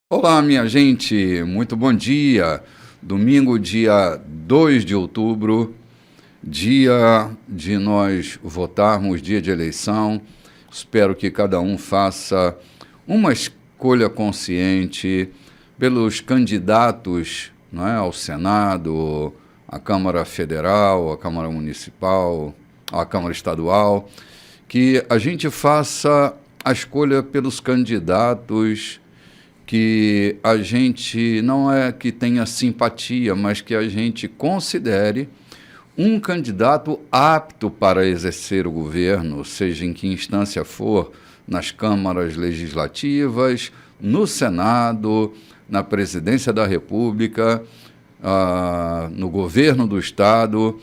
Olá, minha gente, muito bom dia. Domingo, dia 2 de outubro, dia de nós votarmos, dia de eleição. Espero que cada um faça uma escolha consciente pelos candidatos, não é, ao Senado, à Câmara Federal, à Câmara Municipal, à Câmara Estadual, que a gente faça a escolha pelos candidatos que a gente não é que tenha simpatia, mas que a gente considere um candidato apto para exercer o governo, seja em que instância for, nas câmaras legislativas, no Senado, na presidência da República, no governo do Estado,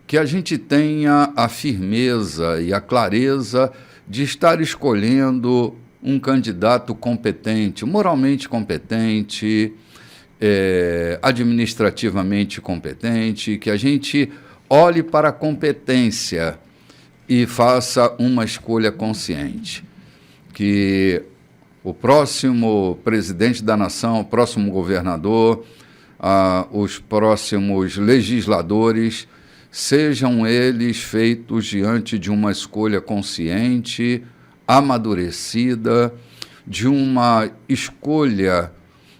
que a gente tenha a firmeza e a clareza de estar escolhendo um candidato competente, moralmente competente, administrativamente competente, que a gente olhe para a competência e faça uma escolha consciente. Que o próximo presidente da nação, o próximo governador, os próximos legisladores, sejam eles feitos diante de uma escolha consciente, amadurecida, de uma escolha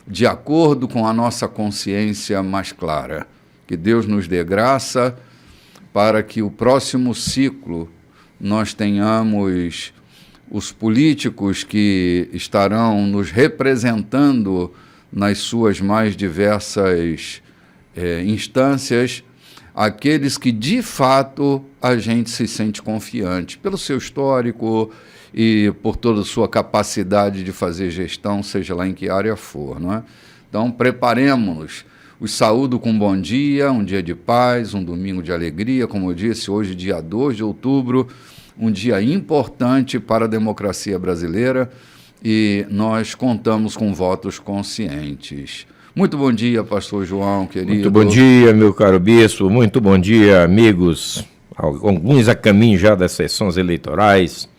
de acordo com a nossa consciência mais clara. Que Deus nos dê graça para que o próximo ciclo nós tenhamos os políticos que estarão nos representando nas suas mais diversas instâncias, aqueles que de fato a gente se sente confiante pelo seu histórico e por toda a sua capacidade de fazer gestão, seja lá em que área for, não é? Então, preparemos-nos. Os saúdo com um bom dia, um dia de paz, um domingo de alegria, como eu disse, hoje, dia 2 de outubro, um dia importante para a democracia brasileira e nós contamos com votos conscientes. Muito bom dia, pastor João, querido. Muito bom dia, meu caro bispo, muito bom dia, amigos, alguns a caminho já das sessões eleitorais.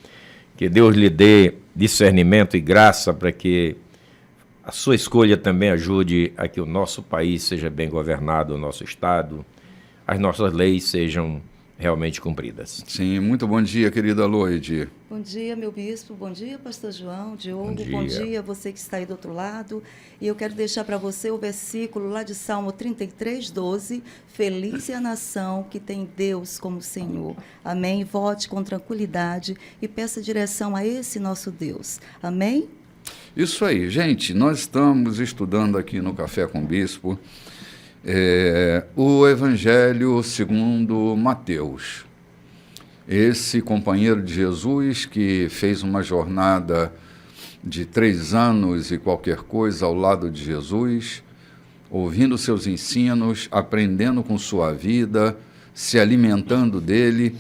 Que Deus lhe dê discernimento e graça para que a sua escolha também ajude a que o nosso país seja bem governado, o nosso Estado, as nossas leis sejam realmente cumpridas. Sim, muito bom dia, querida Loide. Bom dia, meu bispo. Bom dia, pastor João, Diogo. Bom dia, você que está aí do outro lado. E eu quero deixar para você o versículo lá de Salmo 33, 12. Feliz é a nação que tem Deus como Senhor. Amém? Vote com tranquilidade e peça direção a esse nosso Deus. Amém? Isso aí, gente. Nós estamos estudando aqui no Café com o Bispo o Evangelho segundo Mateus. Esse companheiro de Jesus que fez uma jornada de 3 anos e qualquer coisa ao lado de Jesus, ouvindo seus ensinos, aprendendo com sua vida, se alimentando dele,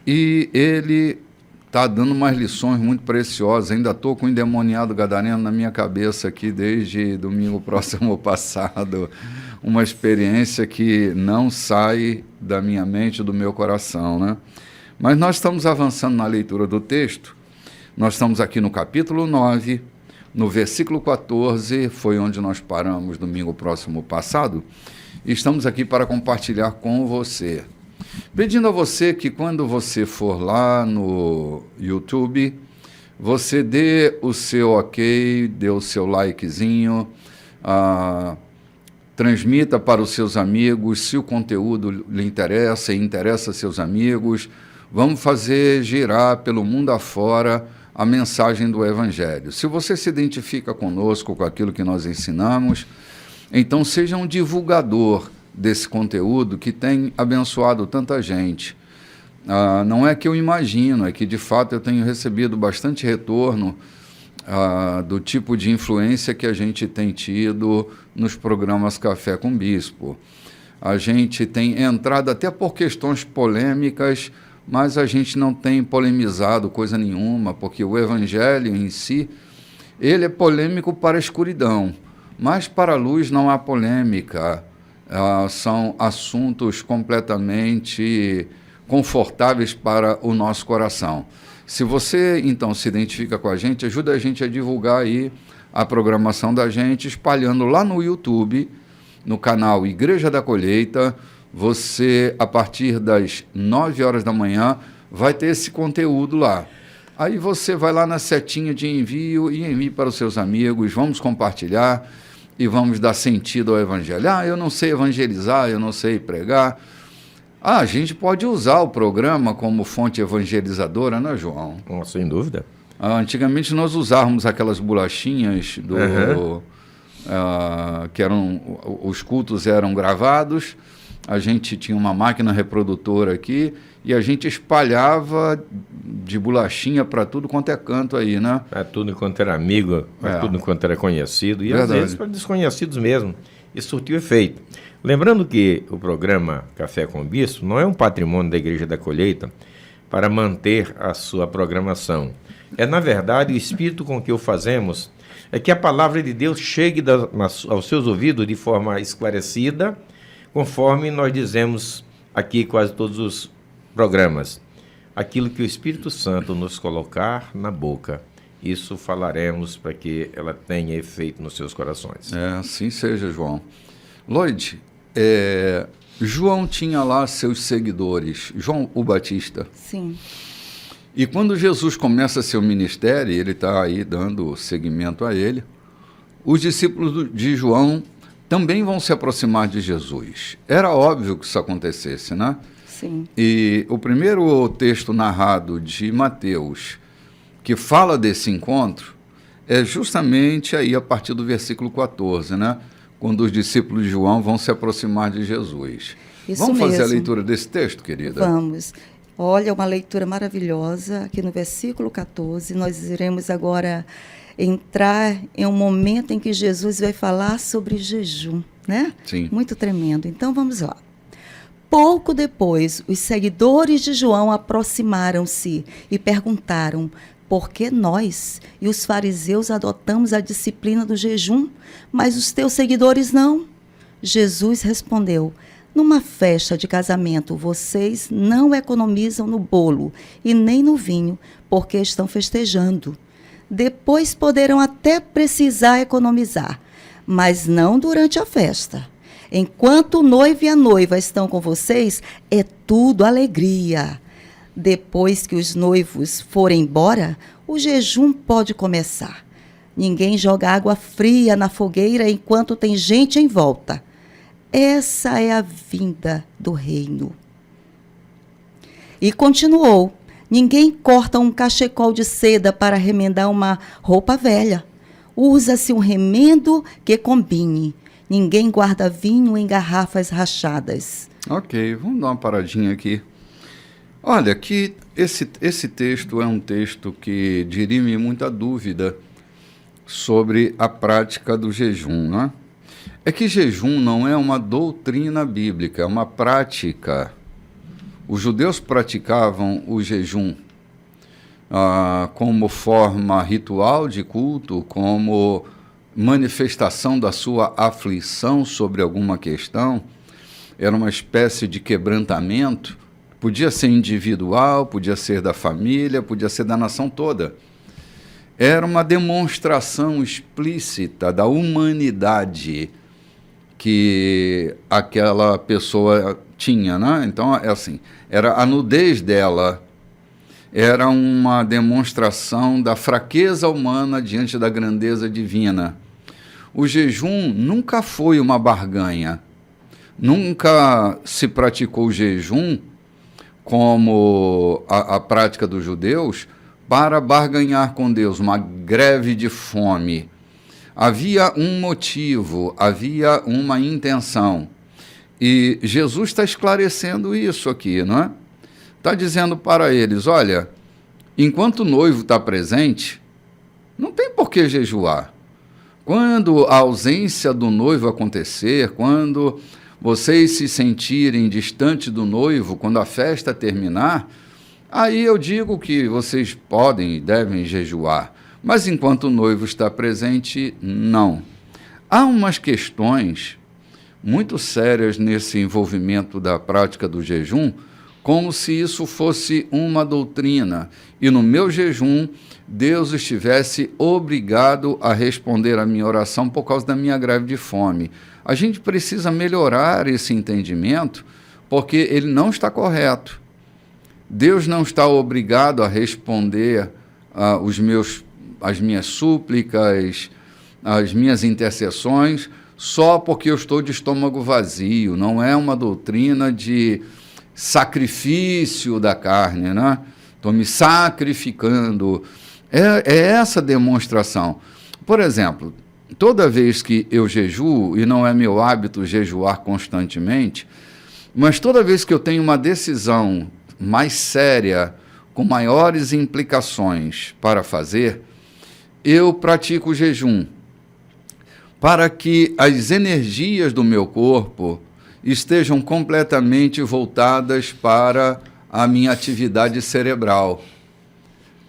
e ele está dando umas lições muito preciosas. Ainda estou com o endemoniado gadareno na minha cabeça aqui desde domingo próximo passado. Uma experiência que não sai da minha mente, do meu coração, né? Mas nós estamos avançando na leitura do texto. Nós estamos aqui no capítulo 9, no versículo 14, foi onde nós paramos domingo próximo passado, e estamos aqui para compartilhar com você. Pedindo a você que quando você for lá no YouTube, você dê o seu ok, dê o seu likezinho, transmita para os seus amigos, se o conteúdo lhe interessa e interessa a seus amigos. Vamos fazer girar pelo mundo afora a mensagem do Evangelho. Se você se identifica conosco, com aquilo que nós ensinamos, então seja um divulgador desse conteúdo que tem abençoado tanta gente. Não é que eu imagino, é que de fato eu tenho recebido bastante retorno do tipo de influência que a gente tem tido nos programas Café com Bispo. A gente tem entrado até por questões polêmicas, mas a gente não tem polemizado coisa nenhuma, porque o Evangelho em si, ele é polêmico para a escuridão, mas para a luz não há polêmica. São assuntos completamente confortáveis para o nosso coração. Se você, então, se identifica com a gente, ajuda a gente a divulgar aí a programação da gente, espalhando lá no YouTube, no canal Igreja da Colheita. Você, a partir das 9 horas da manhã, vai ter esse conteúdo lá. Aí você vai lá na setinha de envio e envie para os seus amigos, vamos compartilhar e vamos dar sentido ao evangelho. Eu não sei evangelizar, eu não sei pregar. A gente pode usar o programa como fonte evangelizadora, né, João? Sem dúvida. Antigamente nós usávamos aquelas bolachinhas que os cultos eram gravados, a gente tinha uma máquina reprodutora aqui e a gente espalhava de bolachinha para tudo quanto é canto aí, né? Para tudo quanto era amigo, para tudo quanto era conhecido, e verdade. Às vezes para desconhecidos mesmo. Isso surtiu efeito. Lembrando que o programa Café com o Bispo não é um patrimônio da Igreja da Colheita para manter a sua programação. É, na verdade, o espírito com que o fazemos é que a palavra de Deus chegue aos seus ouvidos de forma esclarecida, conforme nós dizemos aqui quase todos os programas. Aquilo que o Espírito Santo nos colocar na boca, isso falaremos para que ela tenha efeito nos seus corações. Assim seja, João. Lloyd, João tinha lá seus seguidores, João o Batista. Sim. E quando Jesus começa seu ministério, ele está aí dando seguimento a ele, os discípulos de João também vão se aproximar de Jesus. Era óbvio que isso acontecesse, né? Sim. E o primeiro texto narrado de Mateus, que fala desse encontro, é justamente aí a partir do versículo 14, né? Quando os discípulos de João vão se aproximar de Jesus. Isso Vamos fazer mesmo. A leitura desse texto, querida? Vamos. Olha, uma leitura maravilhosa. Aqui no versículo 14, nós iremos agora entrar em um momento em que Jesus vai falar sobre jejum, né? Sim. Muito tremendo. Então, vamos lá. Pouco depois, os seguidores de João aproximaram-se e perguntaram: por que nós e os fariseus adotamos a disciplina do jejum, mas os teus seguidores não? Jesus respondeu: numa festa de casamento, vocês não economizam no bolo e nem no vinho, porque estão festejando. Depois poderão até precisar economizar, mas não durante a festa. Enquanto o noivo e a noiva estão com vocês, é tudo alegria. Depois que os noivos forem embora, o jejum pode começar. Ninguém joga água fria na fogueira enquanto tem gente em volta. Essa é a vinda do reino. E continuou: ninguém corta um cachecol de seda para remendar uma roupa velha. Usa-se um remendo que combine. Ninguém guarda vinho em garrafas rachadas. Ok, vamos dar uma paradinha aqui. Olha, que esse texto é um texto que dirime muita dúvida sobre a prática do jejum, né? É que jejum não é uma doutrina bíblica, é uma prática. Os judeus praticavam o jejum como forma ritual de culto, como manifestação da sua aflição sobre alguma questão. Era uma espécie de quebrantamento. Podia ser individual, podia ser da família, podia ser da nação toda. Era uma demonstração explícita da humanidade que aquela pessoa tinha, né? Então, é assim, era a nudez dela, era uma demonstração da fraqueza humana diante da grandeza divina. O jejum nunca foi uma barganha, nunca se praticou o jejum como a prática dos judeus para barganhar com Deus, uma greve de fome. Havia um motivo, havia uma intenção. E Jesus está esclarecendo isso aqui, não é? Está dizendo para eles: olha, enquanto o noivo está presente, não tem por que jejuar. Quando a ausência do noivo acontecer, quando vocês se sentirem distante do noivo, quando a festa terminar, aí eu digo que vocês podem e devem jejuar. Mas enquanto o noivo está presente, não. Há umas questões muito sérias nesse envolvimento da prática do jejum, como se isso fosse uma doutrina, e no meu jejum Deus estivesse obrigado a responder a minha oração por causa da minha greve de fome. A gente precisa melhorar esse entendimento, porque ele não está correto. Deus não está obrigado a responder as minhas súplicas, as minhas intercessões, só porque eu estou de estômago vazio. Não é uma doutrina de sacrifício da carne, né? Estou me sacrificando. É essa demonstração. Por exemplo, toda vez que eu jejuo, e não é meu hábito jejuar constantemente, mas toda vez que eu tenho uma decisão mais séria, com maiores implicações para fazer, eu pratico o jejum, para que as energias do meu corpo estejam completamente voltadas para a minha atividade cerebral.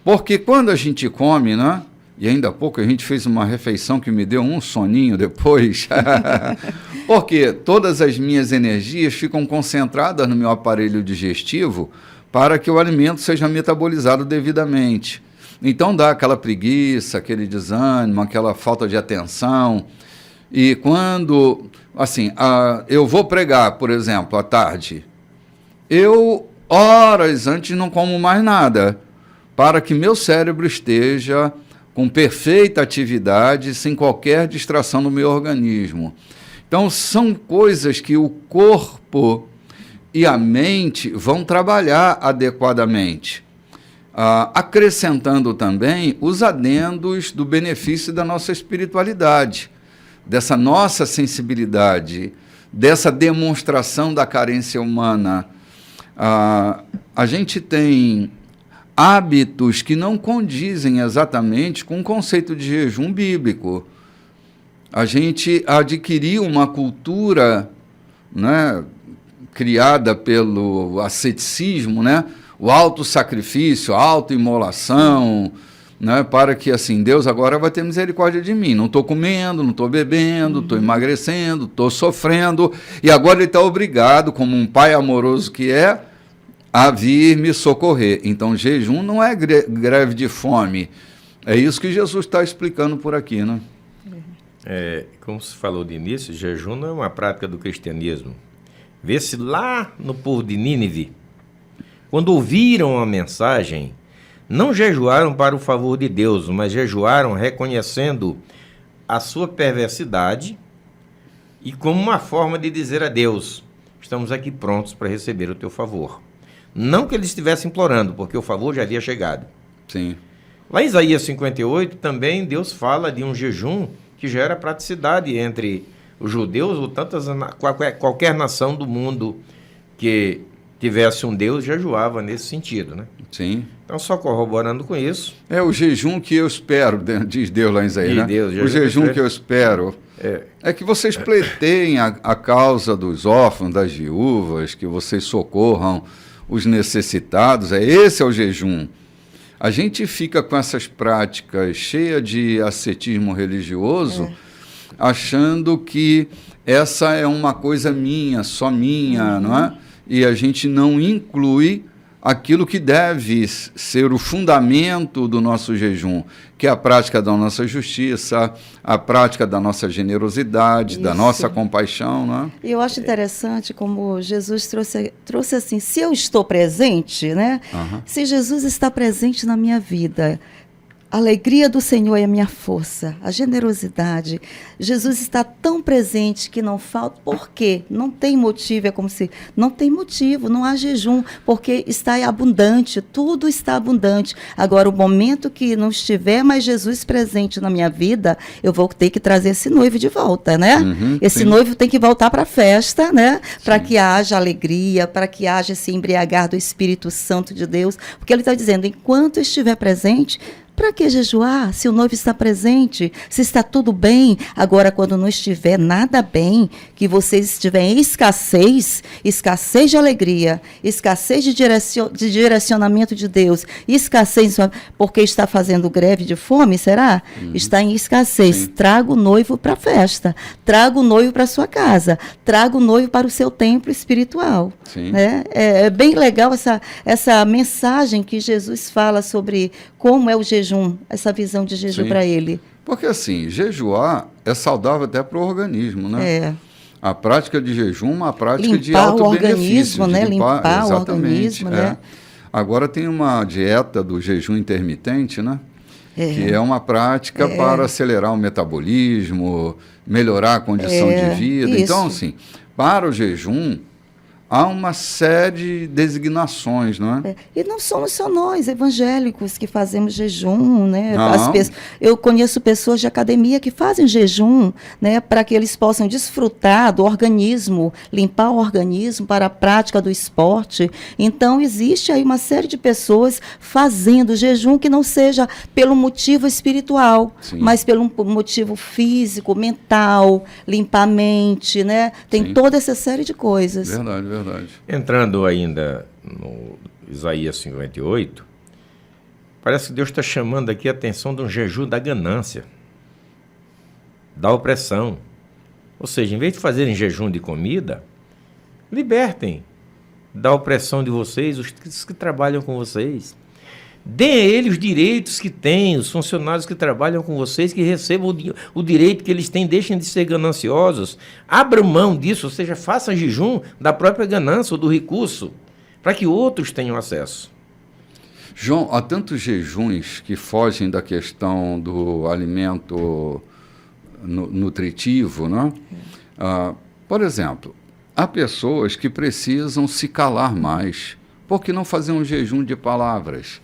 Porque quando a gente come, né? E ainda há pouco a gente fez uma refeição que me deu um soninho depois, porque todas as minhas energias ficam concentradas no meu aparelho digestivo para que o alimento seja metabolizado devidamente. Então dá aquela preguiça, aquele desânimo, aquela falta de atenção. E quando, assim, eu vou pregar, por exemplo, à tarde, eu, horas antes, não como mais nada, para que meu cérebro esteja com perfeita atividade, sem qualquer distração no meu organismo. Então, são coisas que o corpo e a mente vão trabalhar adequadamente, acrescentando também os adendos do benefício da nossa espiritualidade, dessa nossa sensibilidade, dessa demonstração da carência humana. A gente tem hábitos que não condizem exatamente com o conceito de jejum bíblico. A gente adquiriu uma cultura, né, criada pelo asceticismo, né, o autossacrifício, a autoimolação, né, para que assim, Deus agora vai ter misericórdia de mim. Não estou comendo, não estou bebendo, estou emagrecendo, estou sofrendo, e agora ele está obrigado, como um pai amoroso que é, a vir me socorrer. Então, jejum não é greve de fome. É isso que Jesus está explicando por aqui, né? Como se falou de início, jejum não é uma prática do cristianismo. Vê-se lá no povo de Nínive, quando ouviram a mensagem, não jejuaram para o favor de Deus, mas jejuaram reconhecendo a sua perversidade e como uma forma de dizer a Deus: estamos aqui prontos para receber o teu favor. Não que eles estivessem implorando, porque o favor já havia chegado. Sim. Lá em Isaías 58, também Deus fala de um jejum que gera praticidade entre os judeus ou qualquer nação do mundo que tivesse um Deus, jejuava nesse sentido, né? Sim. Então, só corroborando com isso... É o jejum que eu espero, diz Deus lá em Isaías, né? Deus, o jejum que eu espero é que vocês pleiteiem a causa dos órfãos, das viúvas, que vocês socorram os necessitados. Esse é o jejum. A gente fica com essas práticas cheias de ascetismo religioso, achando que essa é uma coisa minha, só minha, não é? E a gente não inclui aquilo que deve ser o fundamento do nosso jejum, que é a prática da nossa justiça, a prática da nossa generosidade, da nossa compaixão, não é? E eu acho interessante como Jesus trouxe assim, se eu estou presente, né? Se Jesus está presente na minha vida, a alegria do Senhor é a minha força, a generosidade. Jesus está tão presente que não falta. Por quê? Não tem motivo, é como se... Não tem motivo, não há jejum, porque está abundante, tudo está abundante. Agora, o momento que não estiver mais Jesus presente na minha vida, eu vou ter que trazer esse noivo de volta, né? Esse noivo tem que voltar para a festa, né? Para que haja alegria, para que haja esse embriagar do Espírito Santo de Deus. Porque ele está dizendo, enquanto estiver presente... Para que jejuar se o noivo está presente, se está tudo bem? Agora, quando não estiver nada bem, que vocês estiverem em escassez de alegria, escassez de direcionamento de Deus, escassez porque está fazendo greve de fome, será? Está em escassez. Sim. Traga o noivo para a festa, traga o noivo para a sua casa, traga o noivo para o seu templo espiritual. Sim. Né? É bem legal essa mensagem que Jesus fala sobre como é o jejum, essa visão de jejum Sim. para ele. Porque assim, jejuar é saudável até para o organismo, né? É. A prática de jejum é uma prática de Limpar alto o benefício. organismo, né? Limpar o exatamente, organismo, né? Agora tem uma dieta do jejum intermitente, né? É. Que é uma prática para acelerar o metabolismo, melhorar a condição de vida. Isso. Então, assim, para o jejum, há uma série de designações, não é? E não somos só nós, evangélicos, que fazemos jejum, né? Não. Eu conheço pessoas de academia que fazem jejum, né? Para que eles possam desfrutar do organismo, limpar o organismo para a prática do esporte. Então, existe aí uma série de pessoas fazendo jejum que não seja pelo motivo espiritual, Sim. mas pelo motivo físico, mental, limpar a mente, né? Tem Sim. toda essa série de coisas. Verdade, verdade. Entrando ainda no Isaías 58, parece que Deus está chamando aqui a atenção de um jejum da ganância, da opressão. Ou seja, em vez de fazerem jejum de comida, libertem da opressão de vocês os que trabalham com vocês. Deem a eles os direitos que têm, os funcionários que trabalham com vocês, que recebam o direito que eles têm, deixem de ser gananciosos. Abram mão disso, ou seja, façam jejum da própria ganância ou do recurso, para que outros tenham acesso. João, há tantos jejuns que fogem da questão do alimento nutritivo, né? Por exemplo, há pessoas que precisam se calar mais. Por que não fazer um jejum de palavras?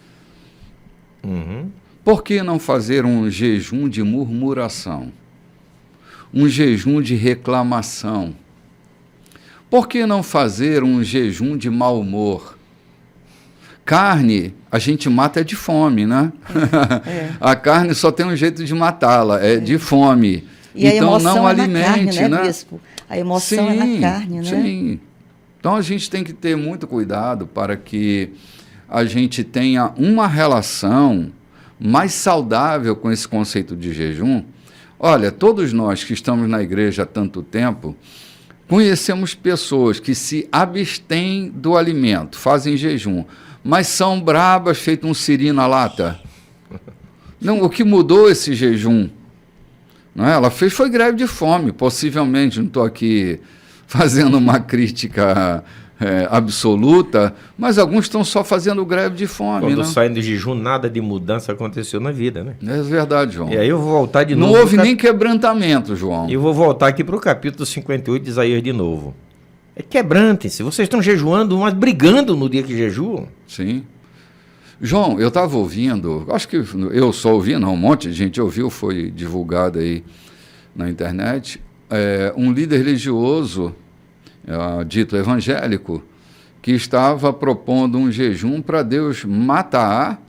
Uhum. Por que não fazer um jejum de murmuração? Um jejum de reclamação? Por que não fazer um jejum de mau humor? Carne, a gente mata de fome, né? A carne só tem um jeito de matá-la, de fome. E então a emoção não é na alimente, carne, né? Bispo? A emoção é na carne, né? Sim. Então a gente tem que ter muito cuidado para que a gente tenha uma relação mais saudável com esse conceito de jejum. Olha, todos nós que estamos na igreja há tanto tempo, conhecemos pessoas que se abstêm do alimento, fazem jejum, mas são brabas, feito um siri na lata. Não, o que mudou esse jejum? Não é? Ela fez foi greve de fome, possivelmente, não estou aqui fazendo uma crítica absoluta, mas alguns estão só fazendo greve de fome. Quando né? saem do jejum, nada de mudança aconteceu na vida, né? É verdade, João. E aí eu vou voltar de Não novo. houve nem quebrantamento, João. Eu vou voltar aqui para o capítulo 58 de Isaías de novo. Quebrantem-se. Vocês estão jejuando, mas brigando no dia que jejuam. Sim. João, eu estava ouvindo, acho que eu só ouvi, não, um monte de gente ouviu, foi divulgado aí na internet, um líder religioso, dito evangélico, que estava propondo um jejum para Deus matar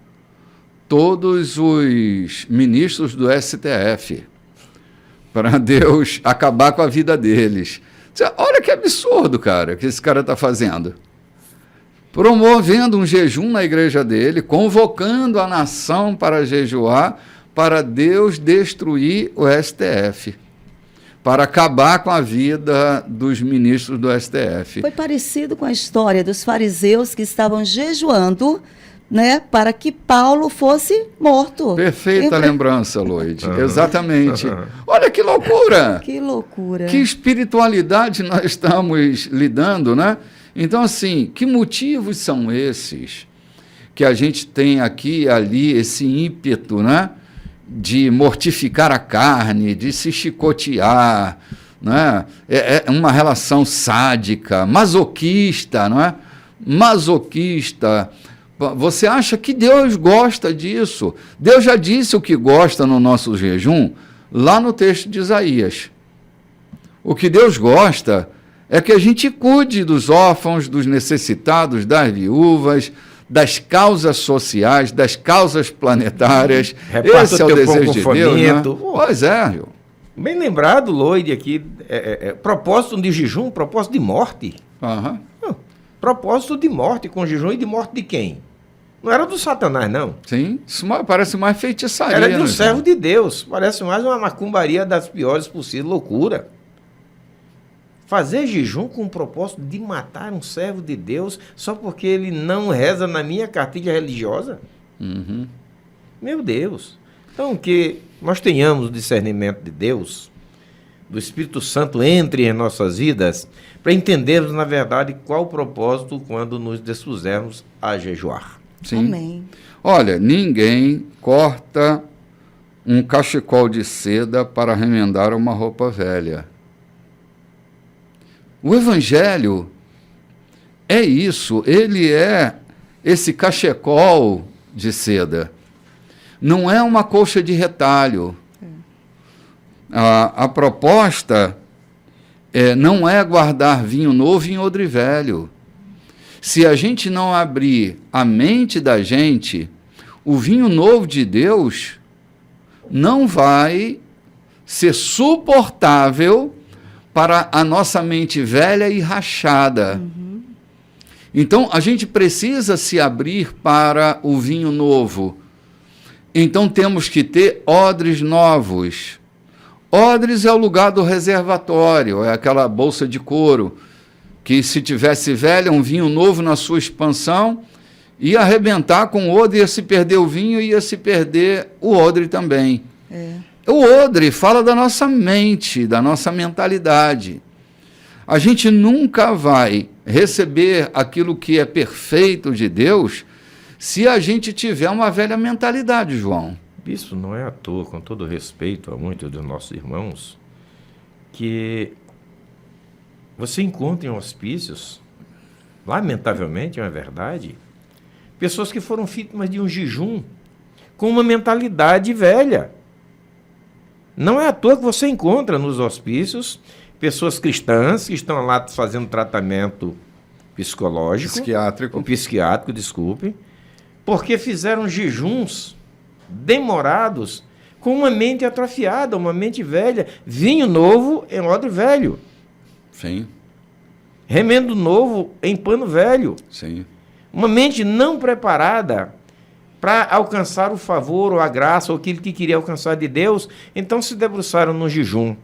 todos os ministros do STF, para Deus acabar com a vida deles. Olha que absurdo, cara, que esse cara está fazendo. Promovendo um jejum na igreja dele, convocando a nação para jejuar, para Deus destruir o STF, para acabar com a vida dos ministros do STF. Foi parecido com a história dos fariseus que estavam jejuando, né, para que Paulo fosse morto. Perfeita lembrança, Loide. Exatamente. Olha que loucura! Que loucura! Que espiritualidade nós estamos lidando, né? Então, assim, que motivos são esses que a gente tem aqui e ali esse ímpeto, né, de mortificar a carne, de se chicotear, né? É uma relação sádica, masoquista, não é? Masoquista. Você acha que Deus gosta disso? Deus já disse o que gosta no nosso jejum, lá no texto de Isaías. O que Deus gosta é que a gente cuide dos órfãos, dos necessitados, das viúvas, das causas sociais, das causas planetárias. Reparta Esse é o teu pão desejo com de Deus, né? faminto. Pois é, Rio. Bem lembrado, Lloyd, aqui, propósito de jejum, propósito de morte. Aham. Propósito de morte com jejum, e de morte de quem? Não era do Satanás, não. Sim, isso parece mais feitiçaria. Era de um né, servo João? de Deus. Parece mais uma macumbaria das piores possíveis, loucura. Fazer jejum com o propósito de matar um servo de Deus só porque ele não reza na minha cartilha religiosa? Uhum. Meu Deus. Então, que nós tenhamos o discernimento de Deus, do Espírito Santo entre em nossas vidas, para entendermos, na verdade, qual o propósito quando nos dispusermos a jejuar. Sim. Amém. Olha, ninguém corta um cachecol de seda para remendar uma roupa velha. O Evangelho é isso, ele é esse cachecol de seda. Não é uma colcha de retalho. A proposta não é guardar vinho novo em odre velho. Se a gente não abrir a mente da gente, o vinho novo de Deus não vai ser suportável para a nossa mente velha e rachada. Então, a gente precisa se abrir para o vinho novo. Então, temos que ter odres novos. Odres é o lugar do reservatório, é aquela bolsa de couro, que se tivesse velha, um vinho novo na sua expansão, ia arrebentar com o odre, ia se perder o vinho, ia se perder o odre também. O odre fala da nossa mente, da nossa mentalidade. A gente nunca vai receber aquilo que é perfeito de Deus se a gente tiver uma velha mentalidade, João. Isso não é à toa, com todo respeito a muitos dos nossos irmãos, que você encontra em hospícios, lamentavelmente, é uma verdade, pessoas que foram vítimas de um jejum com uma mentalidade velha. Não é à toa que você encontra nos hospícios pessoas cristãs que estão lá fazendo tratamento psicológico, psiquiátrico, desculpe, porque fizeram jejuns demorados com uma mente atrofiada, uma mente velha, vinho novo em odre velho. Sim. Remendo novo em pano velho. Sim. Uma mente não preparada para alcançar o favor ou a graça ou aquilo que queria alcançar de Deus, então se debruçaram no jejum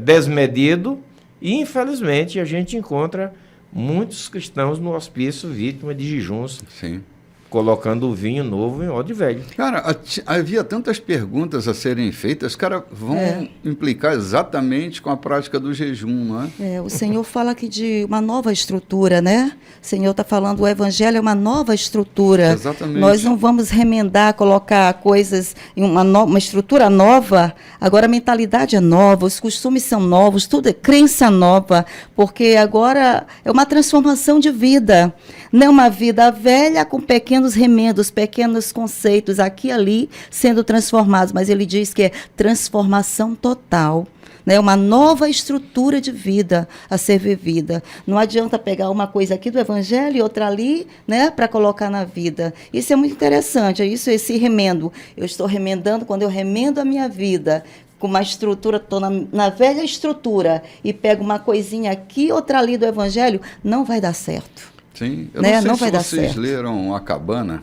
desmedido e, infelizmente, a gente encontra muitos cristãos no hospício vítima de jejuns. Sim. Colocando o vinho novo em odre velho. Cara, havia tantas perguntas a serem feitas, cara, vão implicar exatamente com a prática do jejum, não é? O Senhor fala aqui de uma nova estrutura, né? O Senhor está falando, o Evangelho é uma nova estrutura. Exatamente. Nós não vamos remendar, colocar coisas em uma estrutura nova. Agora a mentalidade é nova, os costumes são novos, tudo é crença nova, porque agora é uma transformação de vida. Não é uma vida velha com pequenos remendos, pequenos conceitos aqui e ali sendo transformados, mas ele diz que é transformação total, né? Uma nova estrutura de vida a ser vivida. Não adianta pegar uma coisa aqui do Evangelho e outra ali, né, para colocar na vida. Isso é muito interessante, esse remendo. Eu estou remendando, quando eu remendo a minha vida com uma estrutura, estou na velha estrutura e pego uma coisinha aqui, outra ali do Evangelho, não vai dar certo. Sim, eu Né? não sei Não se vocês leram A Cabana.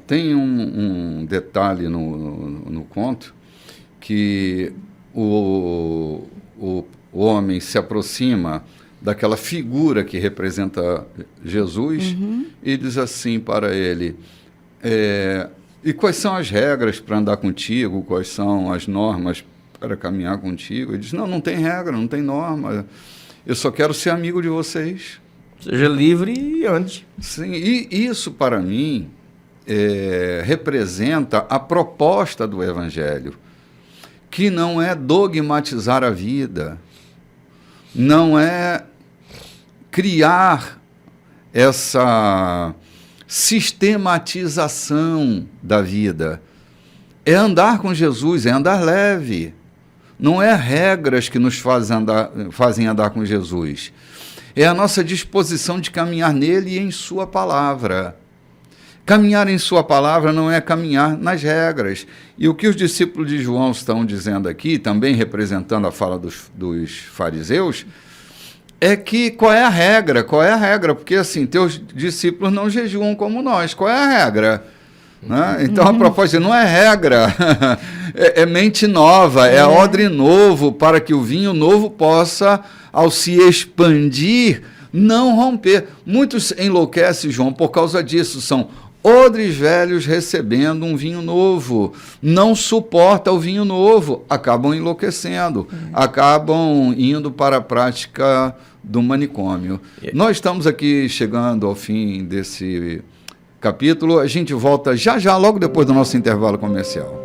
Tem um detalhe no conto que o homem se aproxima daquela figura que representa Jesus e diz assim para ele, e quais são as regras para andar contigo, quais são as normas para caminhar contigo? Ele diz, não tem regra, não tem norma, eu só quero ser amigo de vocês. Seja livre e ande. Sim, e isso para mim representa a proposta do Evangelho, que não é dogmatizar a vida, não é criar essa sistematização da vida, é andar com Jesus, é andar leve, não é regras que nos fazem andar com Jesus. é a nossa disposição de caminhar nele e em sua palavra. Caminhar em sua palavra não é caminhar nas regras. E o que os discípulos de João estão dizendo aqui, também representando a fala dos fariseus, é que qual é a regra? Qual é a regra? Porque assim, teus discípulos não jejuam como nós. Qual é a regra? Né? Então a proposta não é regra, é mente nova, é odre novo, para que o vinho novo possa, ao se expandir, não romper. Muitos enlouquecem, João, por causa disso, são odres velhos recebendo um vinho novo, não suporta o vinho novo, acabam enlouquecendo, acabam indo para a prática do manicômio. Nós estamos aqui chegando ao fim desse capítulo, a gente volta já logo depois do nosso intervalo comercial.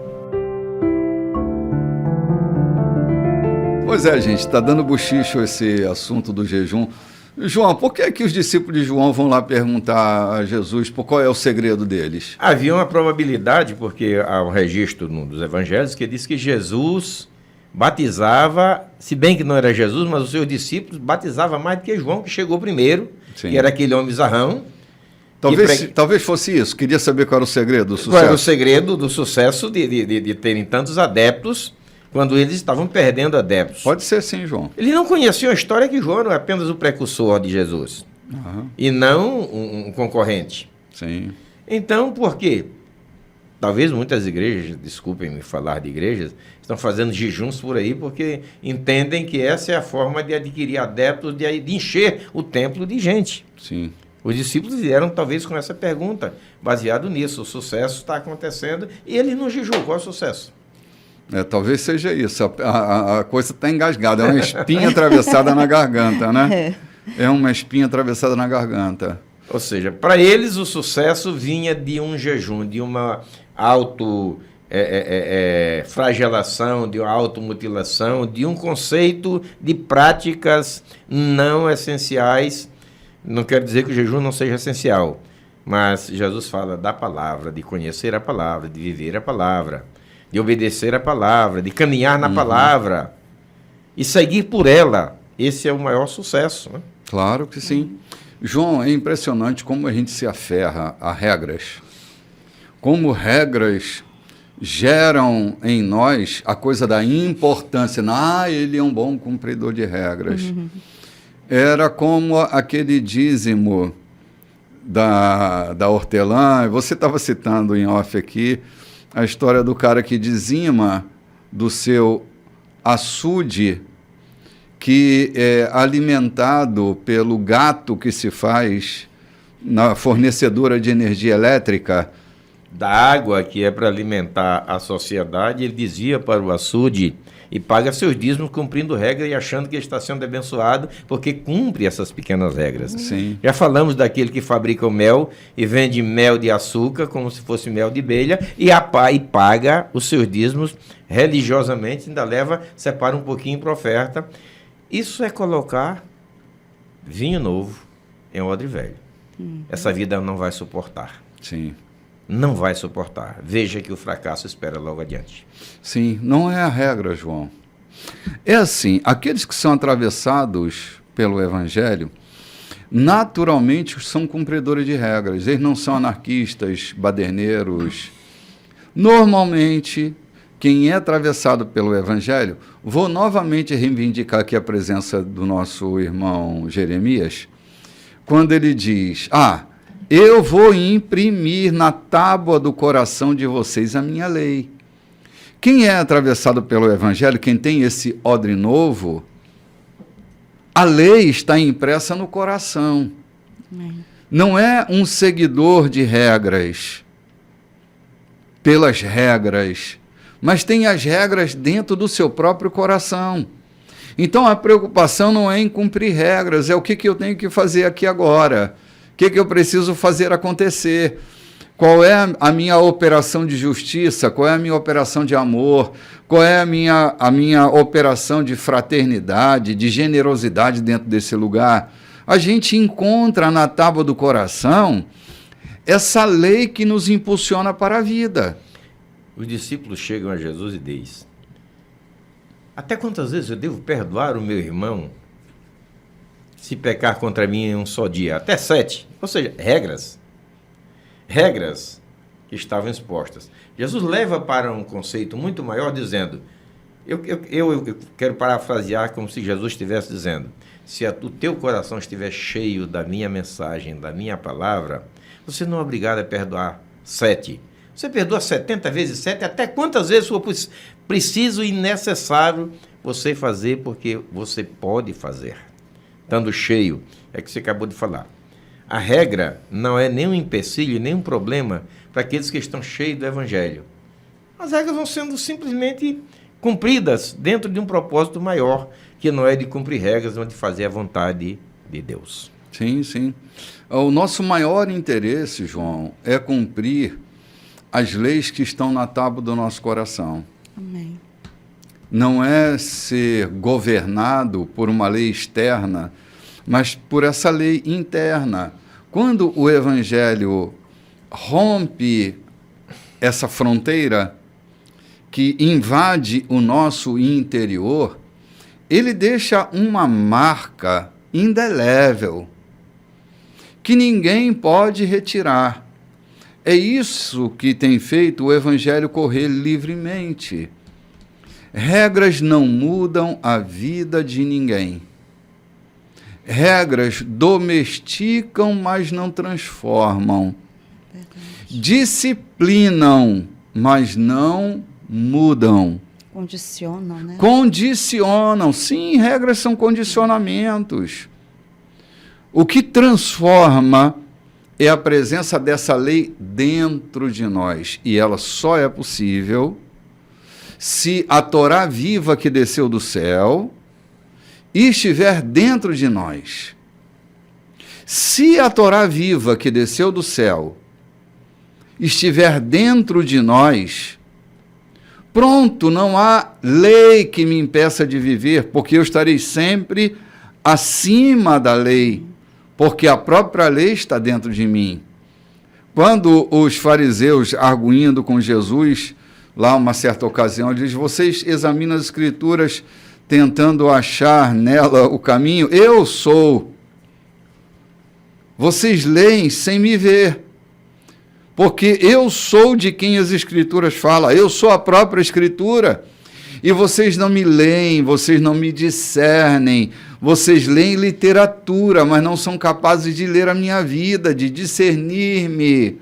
Pois é, gente, está dando buchicho esse assunto do jejum. João, por que é que os discípulos de João vão lá perguntar a Jesus qual é o segredo deles? Havia uma probabilidade, porque há um registro dos evangelhos que diz que Jesus batizava, se bem que não era Jesus, mas os seus discípulos batizavam mais do que João, que chegou primeiro, Sim. que era aquele homem zarrão. Talvez fosse isso. Queria saber qual era o segredo do sucesso. Qual era o segredo do sucesso de terem tantos adeptos quando eles estavam perdendo adeptos? Pode ser sim, João. Eles não conheciam a história que João era apenas o precursor de Jesus. E não um concorrente. Sim. Então, por quê? Talvez muitas igrejas, desculpem-me falar de igrejas, estão fazendo jejuns por aí porque entendem que essa é a forma de adquirir adeptos, de encher o templo de gente. Sim. Os discípulos vieram talvez com essa pergunta, baseado nisso. O sucesso está acontecendo e ele não jejuam. Qual é o sucesso? Talvez seja isso. A coisa está engasgada. É uma espinha atravessada na garganta, né? É uma espinha atravessada na garganta. Ou seja, para eles o sucesso vinha de um jejum, de uma flagelação, de uma automutilação, de um conceito de práticas não essenciais. Não quero dizer que o jejum não seja essencial, mas Jesus fala da palavra, de conhecer a palavra, de viver a palavra, de obedecer a palavra, de caminhar na palavra e seguir por ela. Esse é o maior sucesso, né? Claro que sim. João, é impressionante como a gente se aferra a regras. Como regras geram em nós a coisa da importância. Ele é um bom cumpridor de regras. Era como aquele dízimo da hortelã. Você estava citando em off aqui a história do cara que dizima do seu açude, que é alimentado pelo gato que se faz na fornecedora de energia elétrica. Da água que é para alimentar a sociedade, ele dizia para o açude e paga seus dízimos cumprindo regra e achando que está sendo abençoado porque cumpre essas pequenas regras. Sim. Já falamos daquele que fabrica o mel e vende mel de açúcar como se fosse mel de abelha e paga os seus dízimos religiosamente, ainda separa um pouquinho para oferta. Isso é colocar vinho novo em odre velho. Essa vida não vai suportar. Sim. Não vai suportar. Veja que o fracasso espera logo adiante. Sim, não é a regra, João. É assim, aqueles que são atravessados pelo Evangelho, naturalmente são cumpridores de regras. Eles não são anarquistas, baderneiros. Normalmente, quem é atravessado pelo Evangelho, vou novamente reivindicar aqui a presença do nosso irmão Jeremias, quando ele diz, eu vou imprimir na tábua do coração de vocês a minha lei. Quem é atravessado pelo Evangelho, quem tem esse odre novo, a lei está impressa no coração. Não é um seguidor de regras, pelas regras, mas tem as regras dentro do seu próprio coração. Então a preocupação não é em cumprir regras, é o que eu tenho que fazer aqui agora. O que eu preciso fazer acontecer? Qual é a minha operação de justiça? Qual é a minha operação de amor? Qual é a minha operação de fraternidade, de generosidade dentro desse lugar? A gente encontra na tábua do coração essa lei que nos impulsiona para a vida. Os discípulos chegam a Jesus e dizem, até quantas vezes eu devo perdoar o meu irmão se pecar contra mim em um só dia, até 7. Ou seja, regras que estavam expostas. Jesus leva para um conceito muito maior, dizendo, eu quero parafrasear como se Jesus estivesse dizendo, se o teu coração estiver cheio da minha mensagem, da minha palavra, você não é obrigado a perdoar 7. Você perdoa 70 vezes 7, até quantas vezes for preciso e necessário você fazer, porque você pode fazer. Estando cheio, é que você acabou de falar. A regra não é nem um empecilho, nem um problema para aqueles que estão cheios do Evangelho. As regras vão sendo simplesmente cumpridas dentro de um propósito maior, que não é de cumprir regras, mas de fazer a vontade de Deus. Sim, sim. O nosso maior interesse, João, é cumprir as leis que estão na tábua do nosso coração. Amém. Não é ser governado por uma lei externa, mas por essa lei interna. Quando o Evangelho rompe essa fronteira que invade o nosso interior, ele deixa uma marca indelével que ninguém pode retirar. É isso que tem feito o Evangelho correr livremente. Regras não mudam a vida de ninguém. Regras domesticam, mas não transformam. Disciplinam, mas não mudam. Condicionam, né? Condicionam. Sim, regras são condicionamentos. O que transforma é a presença dessa lei dentro de nós. E ela só é possível se a Torá viva que desceu do céu e estiver dentro de nós. Se a Torá viva que desceu do céu estiver dentro de nós, pronto, não há lei que me impeça de viver, porque eu estarei sempre acima da lei, porque a própria lei está dentro de mim. Quando os fariseus, arguindo com Jesus, lá uma certa ocasião, diz, vocês examinam as Escrituras tentando achar nela o caminho, eu sou. Vocês leem sem me ver, porque eu sou de quem as Escrituras falam, eu sou a própria Escritura, e vocês não me leem, vocês não me discernem, vocês leem literatura, mas não são capazes de ler a minha vida, de discernir-me.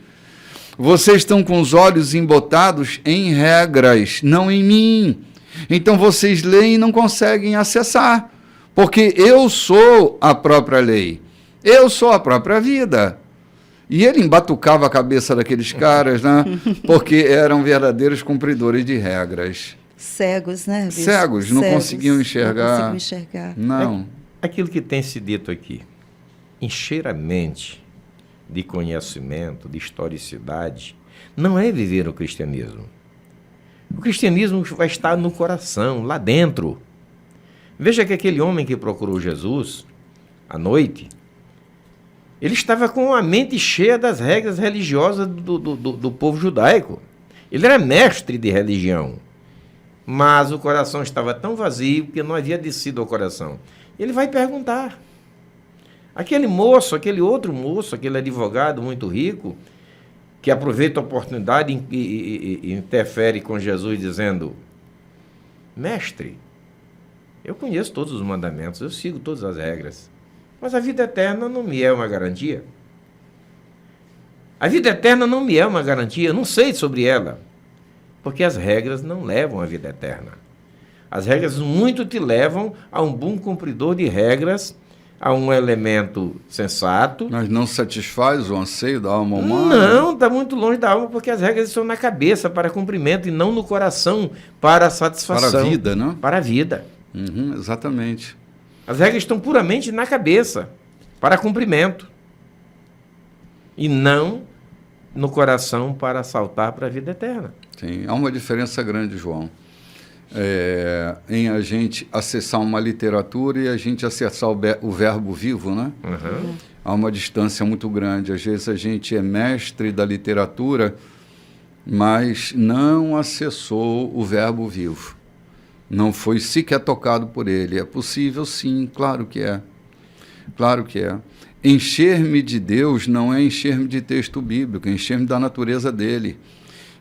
Vocês estão com os olhos embotados em regras, não em mim. Então vocês leem e não conseguem acessar, porque eu sou a própria lei, eu sou a própria vida. E ele embatucava a cabeça daqueles caras, né? Porque eram verdadeiros cumpridores de regras. Cegos, né, Bispo? Cegos, não conseguiam enxergar. Não conseguiam enxergar. Não. Aquilo que tem se dito aqui, encher a mente de conhecimento, de historicidade, não é viver o cristianismo. O cristianismo vai estar no coração, lá dentro. Veja que aquele homem que procurou Jesus à noite, ele estava com a mente cheia das regras religiosas do povo judaico. Ele era mestre de religião, mas o coração estava tão vazio que não havia descido ao coração. Ele vai perguntar. Aquele moço, aquele outro moço, aquele advogado muito rico, que aproveita a oportunidade e interfere com Jesus dizendo, mestre, eu conheço todos os mandamentos, eu sigo todas as regras, mas a vida eterna não me é uma garantia. A vida eterna não me é uma garantia, eu não sei sobre ela, porque as regras não levam à vida eterna. As regras muito te levam a um bom cumpridor de regras, a um elemento sensato. Mas não satisfaz o anseio da alma humana? Não, está muito longe da alma, porque as regras estão na cabeça para cumprimento e não no coração para satisfação. Para a vida, né? Para a vida. Uhum, exatamente. As regras estão puramente na cabeça, para cumprimento. E não no coração para saltar para a vida eterna. Sim, há uma diferença grande, João, em a gente acessar uma literatura e a gente acessar o verbo vivo, né? Uhum. Há uma distância muito grande. Às vezes a gente é mestre da literatura, mas não acessou o verbo vivo. Não foi sequer tocado por ele. É possível, sim, claro que é. Claro que é. Encher-me de Deus não é encher-me de texto bíblico, é encher-me da natureza dele.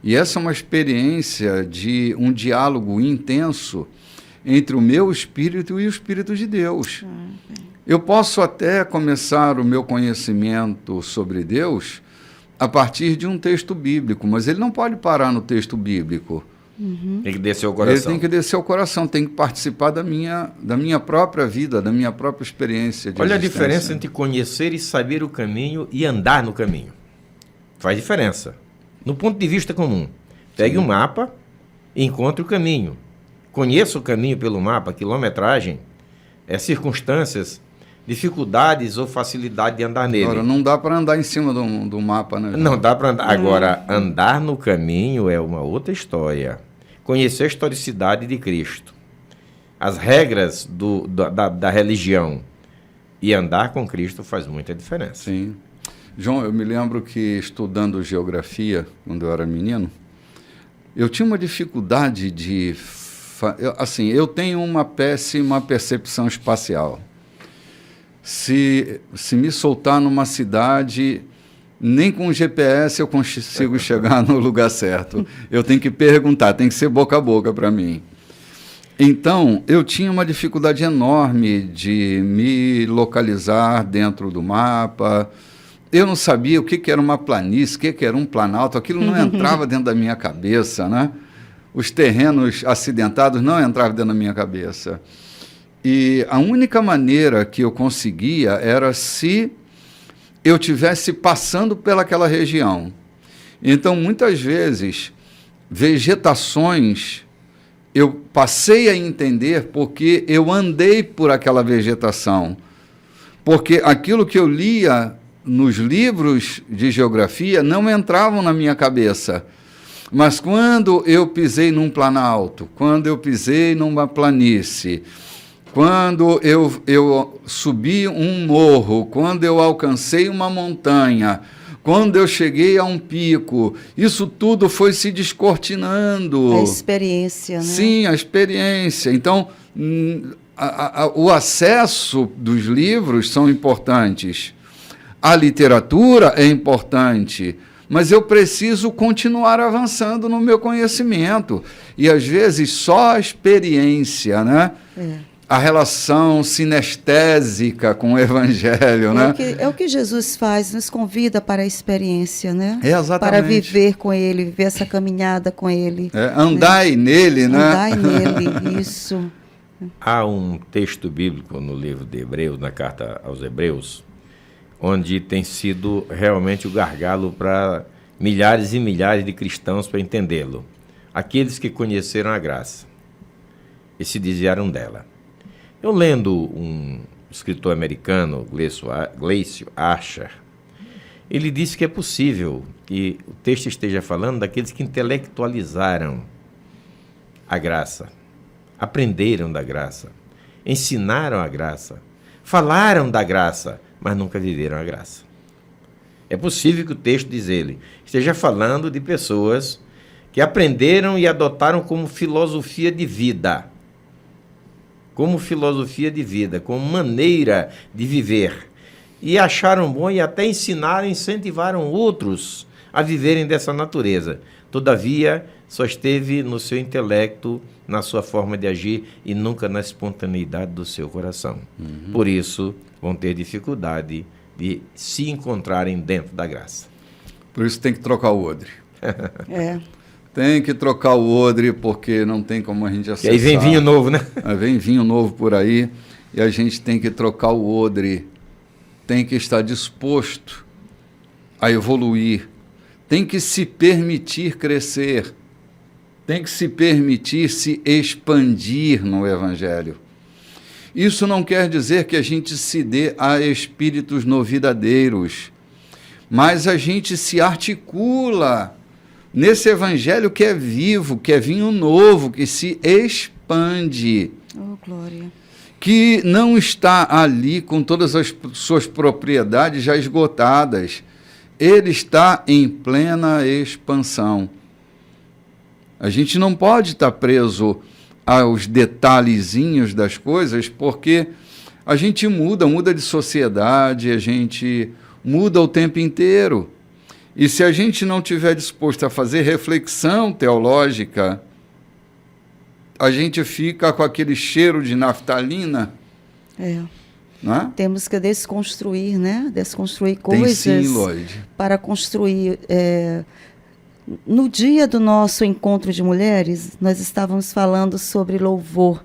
E essa é uma experiência de um diálogo intenso entre o meu espírito e o Espírito de Deus. Eu posso até começar o meu conhecimento sobre Deus a partir de um texto bíblico, mas ele não pode parar no texto bíblico. Tem que descer o coração. Ele tem que descer o coração, tem que participar da minha própria vida, da minha própria experiência de Olha existência. a diferença entre conhecer e saber o caminho e andar no caminho. Faz diferença. No ponto de vista comum. Pegue um mapa e encontre o caminho. Conheça o caminho pelo mapa, quilometragem, circunstâncias, dificuldades ou facilidade de andar nele. Agora, não dá para andar em cima do mapa, né? Não dá para andar. Agora, andar no caminho é uma outra história. Conhecer a historicidade de Cristo, as regras da religião e andar com Cristo faz muita diferença. Sim. João, eu me lembro que estudando geografia, quando eu era menino, eu tinha uma dificuldade de... eu tenho uma péssima percepção espacial. Se me soltar numa cidade, nem com GPS eu consigo chegar no lugar certo. Eu tenho que perguntar, tem que ser boca a boca para mim. Então, eu tinha uma dificuldade enorme de me localizar dentro do mapa. Eu não sabia o que era uma planície, o que era um planalto, aquilo não entrava dentro da minha cabeça, né? Os terrenos acidentados não entravam dentro da minha cabeça. E a única maneira que eu conseguia era se eu estivesse passando pelaquela região. Então, muitas vezes, vegetações, eu passei a entender porque eu andei por aquela vegetação. Porque aquilo que eu lia nos livros de geografia não entravam na minha cabeça. Mas quando eu pisei num planalto, quando eu pisei numa planície, quando eu subi um morro, quando eu alcancei uma montanha, quando eu cheguei a um pico, isso tudo foi se descortinando. A experiência, né? Sim, a experiência. Então, o acesso dos livros são importantes. A literatura é importante, mas eu preciso continuar avançando no meu conhecimento. E, às vezes, só a experiência, né? A relação sinestésica com o Evangelho, né? É o que Jesus faz, nos convida para a experiência, né? Exatamente. Para viver com Ele, viver essa caminhada com Ele. Andai nele, né? Andai nele, isso. Há um texto bíblico no livro de Hebreus, na carta aos Hebreus, onde tem sido realmente o gargalo para milhares e milhares de cristãos para entendê-lo. Aqueles que conheceram a graça e se desviaram dela. Eu lendo um escritor americano, Gleicio Archer, ele disse que é possível que o texto esteja falando daqueles que intelectualizaram a graça, aprenderam da graça, ensinaram a graça, falaram da graça, mas nunca viveram a graça. É possível que o texto, diz ele, esteja falando de pessoas que aprenderam e adotaram como filosofia de vida, como maneira de viver, e acharam bom e até ensinaram e incentivaram outros a viverem dessa natureza. Todavia, só esteve no seu intelecto, na sua forma de agir e nunca na espontaneidade do seu coração. Por isso, vão ter dificuldade de se encontrarem dentro da graça. Por isso tem que trocar o odre. Tem que trocar o odre, porque não tem como a gente acessar. E aí vem vinho novo, né? Vem vinho novo por aí, e a gente tem que trocar o odre, tem que estar disposto a evoluir, tem que se permitir crescer, tem que se permitir se expandir no Evangelho. Isso não quer dizer que a gente se dê a espíritos novidadeiros, mas a gente se articula nesse Evangelho que é vivo, que é vinho novo, que se expande. Oh, glória. Que não está ali com todas as suas propriedades já esgotadas. Ele está em plena expansão. A gente não pode estar preso aos detalhezinhos das coisas, porque A gente muda de sociedade, a gente muda o tempo inteiro. E se a gente não estiver disposto a fazer reflexão teológica, a gente fica com aquele cheiro de naftalina. Não é? Temos que desconstruir, né? Desconstruir Tem coisas sim, Lloyd. para construir. No dia do nosso encontro de mulheres, nós estávamos falando sobre louvor.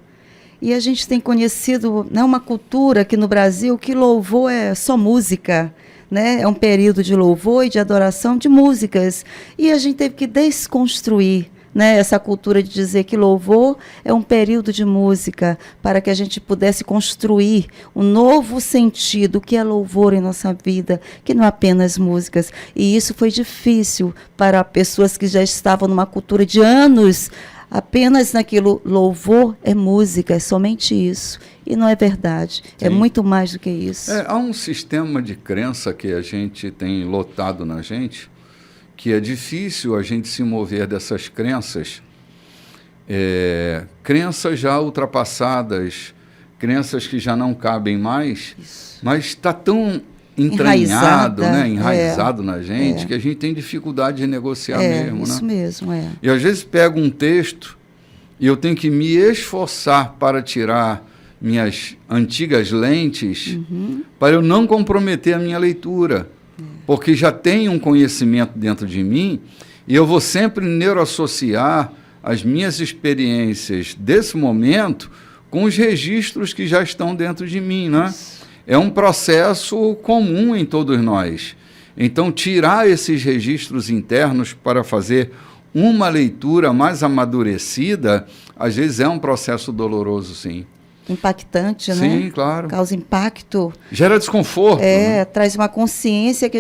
E a gente tem conhecido, né, uma cultura aqui no Brasil que louvor é só música, né? É um período de louvor e de adoração de músicas. E a gente teve que desconstruir, né, essa cultura de dizer que louvor é um período de música, para que a gente pudesse construir um novo sentido, que é louvor em nossa vida, que não é apenas músicas. E isso foi difícil para pessoas que já estavam numa cultura de anos, apenas naquilo, louvor é música, é somente isso. E não é verdade, Sim. É muito mais do que isso. Há um sistema de crença que a gente tem lotado na gente, que é difícil a gente se mover dessas crenças, crenças já ultrapassadas, crenças que já não cabem mais, Isso. mas está tão enraizado na gente, que a gente tem dificuldade de negociar mesmo. Isso mesmo, E às vezes pego um texto e eu tenho que me esforçar para tirar minhas antigas lentes, para eu não comprometer a minha leitura. Porque já tem um conhecimento dentro de mim e eu vou sempre neuroassociar as minhas experiências desse momento com os registros que já estão dentro de mim, né? É um processo comum em todos nós. Então, tirar esses registros internos para fazer uma leitura mais amadurecida, às vezes é um processo doloroso, sim. Impactante, né? Sim, claro. Causa impacto. Gera desconforto. Né? Traz uma consciência,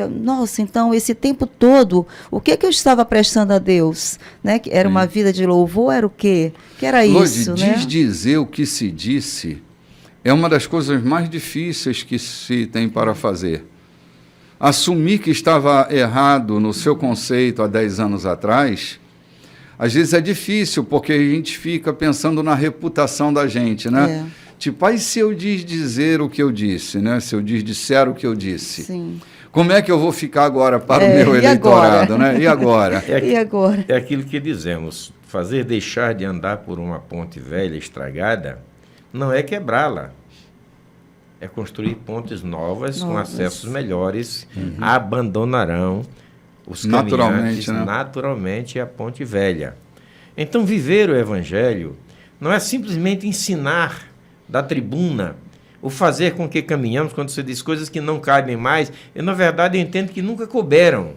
nossa, então esse tempo todo, o que eu estava prestando a Deus? Né? Que era uma vida de louvor, era o quê? Que era isso, né? Desdizer o que se disse é uma das coisas mais difíceis que se tem para fazer. Assumir que estava errado no seu conceito há 10 anos atrás, às vezes é difícil, porque a gente fica pensando na reputação da gente, né? Tipo, aí se eu dizer o que eu disse, né? Se eu disser o que eu disse. Sim. Como é que eu vou ficar agora para o meu eleitorado, né? E agora? E agora? É aquilo que dizemos, fazer deixar de andar por uma ponte velha estragada não é quebrá-la, é construir pontes novas com acessos melhores, abandonarão os caminhantes naturalmente a ponte velha. Então, viver o Evangelho não é simplesmente ensinar da tribuna, ou fazer com que caminhamos, quando você diz coisas que não cabem mais, eu, na verdade, eu entendo que nunca couberam.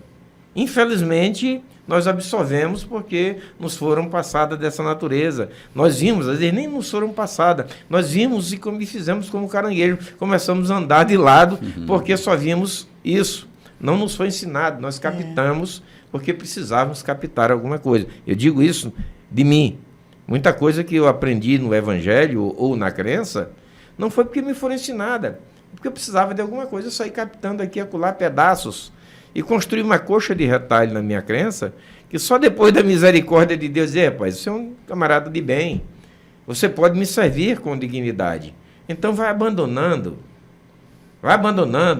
Infelizmente, nós absorvemos porque nos foram passadas dessa natureza. Nós vimos, às vezes nem nos foram passadas, nós vimos e fizemos como caranguejo, começamos a andar de lado, porque só vimos isso. Não nos foi ensinado, nós captamos porque precisávamos captar alguma coisa. Eu digo isso de mim. Muita coisa que eu aprendi no Evangelho ou na crença, não foi porque me foram ensinada, porque eu precisava de alguma coisa, eu saí captando aqui e acolá pedaços e construí uma coxa de retalho na minha crença, que só depois da misericórdia de Deus, rapaz, você é um camarada de bem, você pode me servir com dignidade. Então vai abandonando,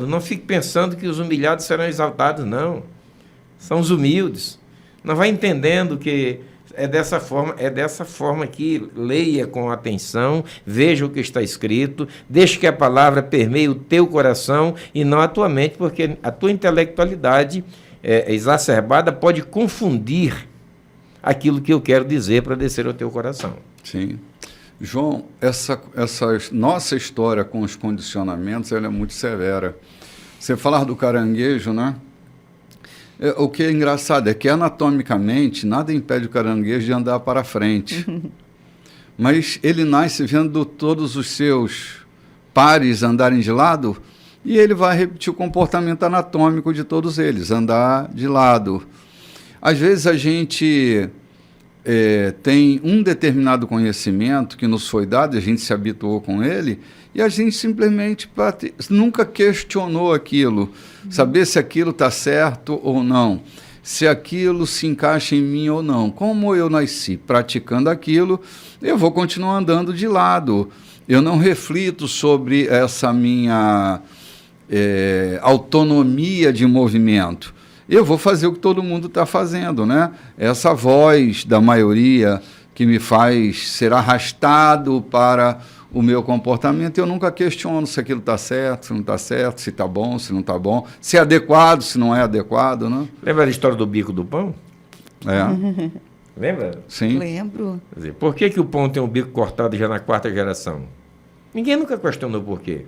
não fique pensando que os humilhados serão exaltados, não. São os humildes. Não vai entendendo que é dessa forma que leia com atenção, veja o que está escrito, deixe que a palavra permeie o teu coração e não a tua mente, porque a tua intelectualidade exacerbada pode confundir aquilo que eu quero dizer para descer ao teu coração. Sim. João, essa nossa história com os condicionamentos, ela é muito severa. Você falar do caranguejo, né? O que é engraçado é que anatomicamente nada impede o caranguejo de andar para frente. Mas ele nasce vendo todos os seus pares andarem de lado e ele vai repetir o comportamento anatômico de todos eles, andar de lado. Às vezes a gente tem um determinado conhecimento que nos foi dado, a gente se habituou com ele, e a gente simplesmente nunca questionou aquilo, saber se aquilo está certo ou não, se aquilo se encaixa em mim ou não. Como eu nasci praticando aquilo, eu vou continuar andando de lado. Eu não reflito sobre essa minha autonomia de movimento. Eu vou fazer o que todo mundo está fazendo, né? Essa voz da maioria que me faz ser arrastado para o meu comportamento, eu nunca questiono se aquilo está certo, se não está certo, se está bom, se não está bom, se é adequado, se não é adequado, né? Lembra da história do bico do pão? É. Lembra? Sim. Lembro. Quer dizer, por que o pão tem um bico cortado já na 4ª geração? Ninguém nunca questionou por quê.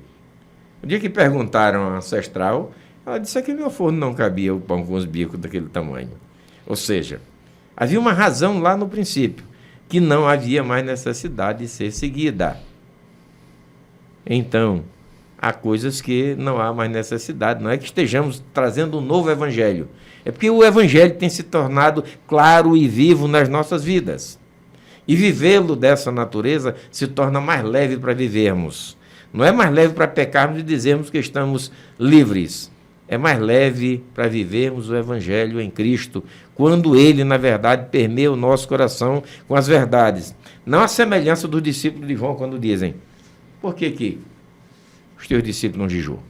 O dia que perguntaram à ancestral, ela disse que no meu forno não cabia o pão com os bicos daquele tamanho. Ou seja, havia uma razão lá no princípio, que não havia mais necessidade de ser seguida. Então, há coisas que não há mais necessidade. Não é que estejamos trazendo um novo evangelho. É porque o evangelho tem se tornado claro e vivo nas nossas vidas. E vivê-lo dessa natureza se torna mais leve para vivermos. Não é mais leve para pecarmos e dizermos que estamos livres. É mais leve para vivermos o evangelho em Cristo, quando ele, na verdade, permeia o nosso coração com as verdades. Não a semelhança dos discípulos de João, quando dizem: por que os teus discípulos não jejuam?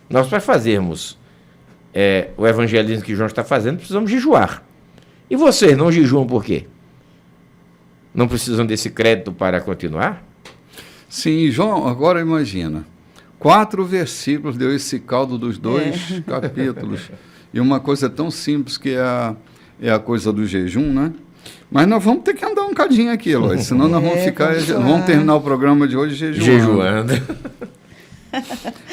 Nós, para fazermos o evangelismo que João está fazendo, precisamos jejuar. E vocês não jejuam por quê? Não precisam desse crédito para continuar? Sim, João, agora imagina. 4 versículos deu esse caldo dos 2 capítulos. E uma coisa tão simples que é a coisa do jejum, né? Mas nós vamos ter que andar um cadinho aqui, Eloy, senão nós vamos ficar. Vamos terminar o programa de hoje jejuando.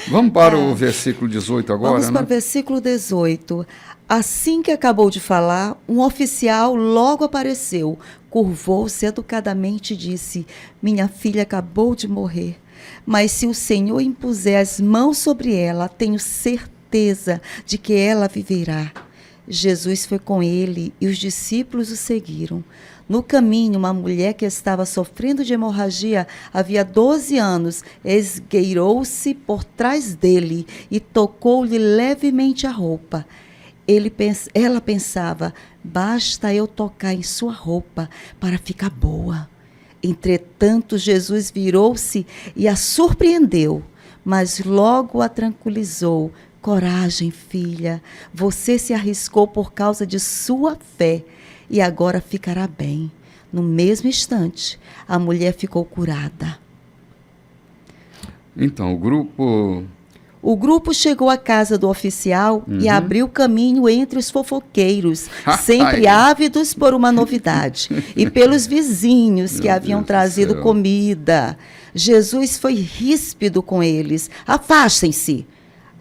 Vamos para o versículo 18 agora, vamos para o versículo 18. Assim que acabou de falar, um oficial logo apareceu, curvou-se educadamente e disse: minha filha acabou de morrer, mas se o Senhor impuser as mãos sobre ela, tenho certeza de que ela viverá. Jesus foi com ele e os discípulos o seguiram. No caminho, uma mulher que estava sofrendo de hemorragia havia 12 anos esgueirou-se por trás dele e tocou-lhe levemente a roupa. Ela pensava: basta eu tocar em sua roupa para ficar boa. Entretanto, Jesus virou-se e a surpreendeu, mas logo a tranquilizou. Coragem, filha, você se arriscou por causa de sua fé e agora ficará bem. No mesmo instante, a mulher ficou curada. Então, o grupo chegou à casa do oficial e abriu caminho entre os fofoqueiros, sempre ávidos por uma novidade, e pelos vizinhos que haviam trazido comida. Jesus foi ríspido com eles. Afastem-se!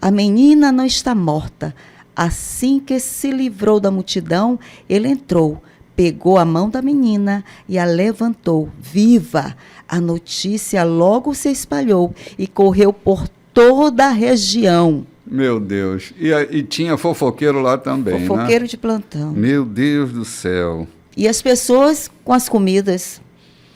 A menina não está morta. Assim que se livrou da multidão, ele entrou, pegou a mão da menina e a levantou, viva. A notícia logo se espalhou e correu por toda a região. Meu Deus. E tinha fofoqueiro lá também, fofoqueiro, né? De plantão. Meu Deus do céu. E as pessoas com as comidas.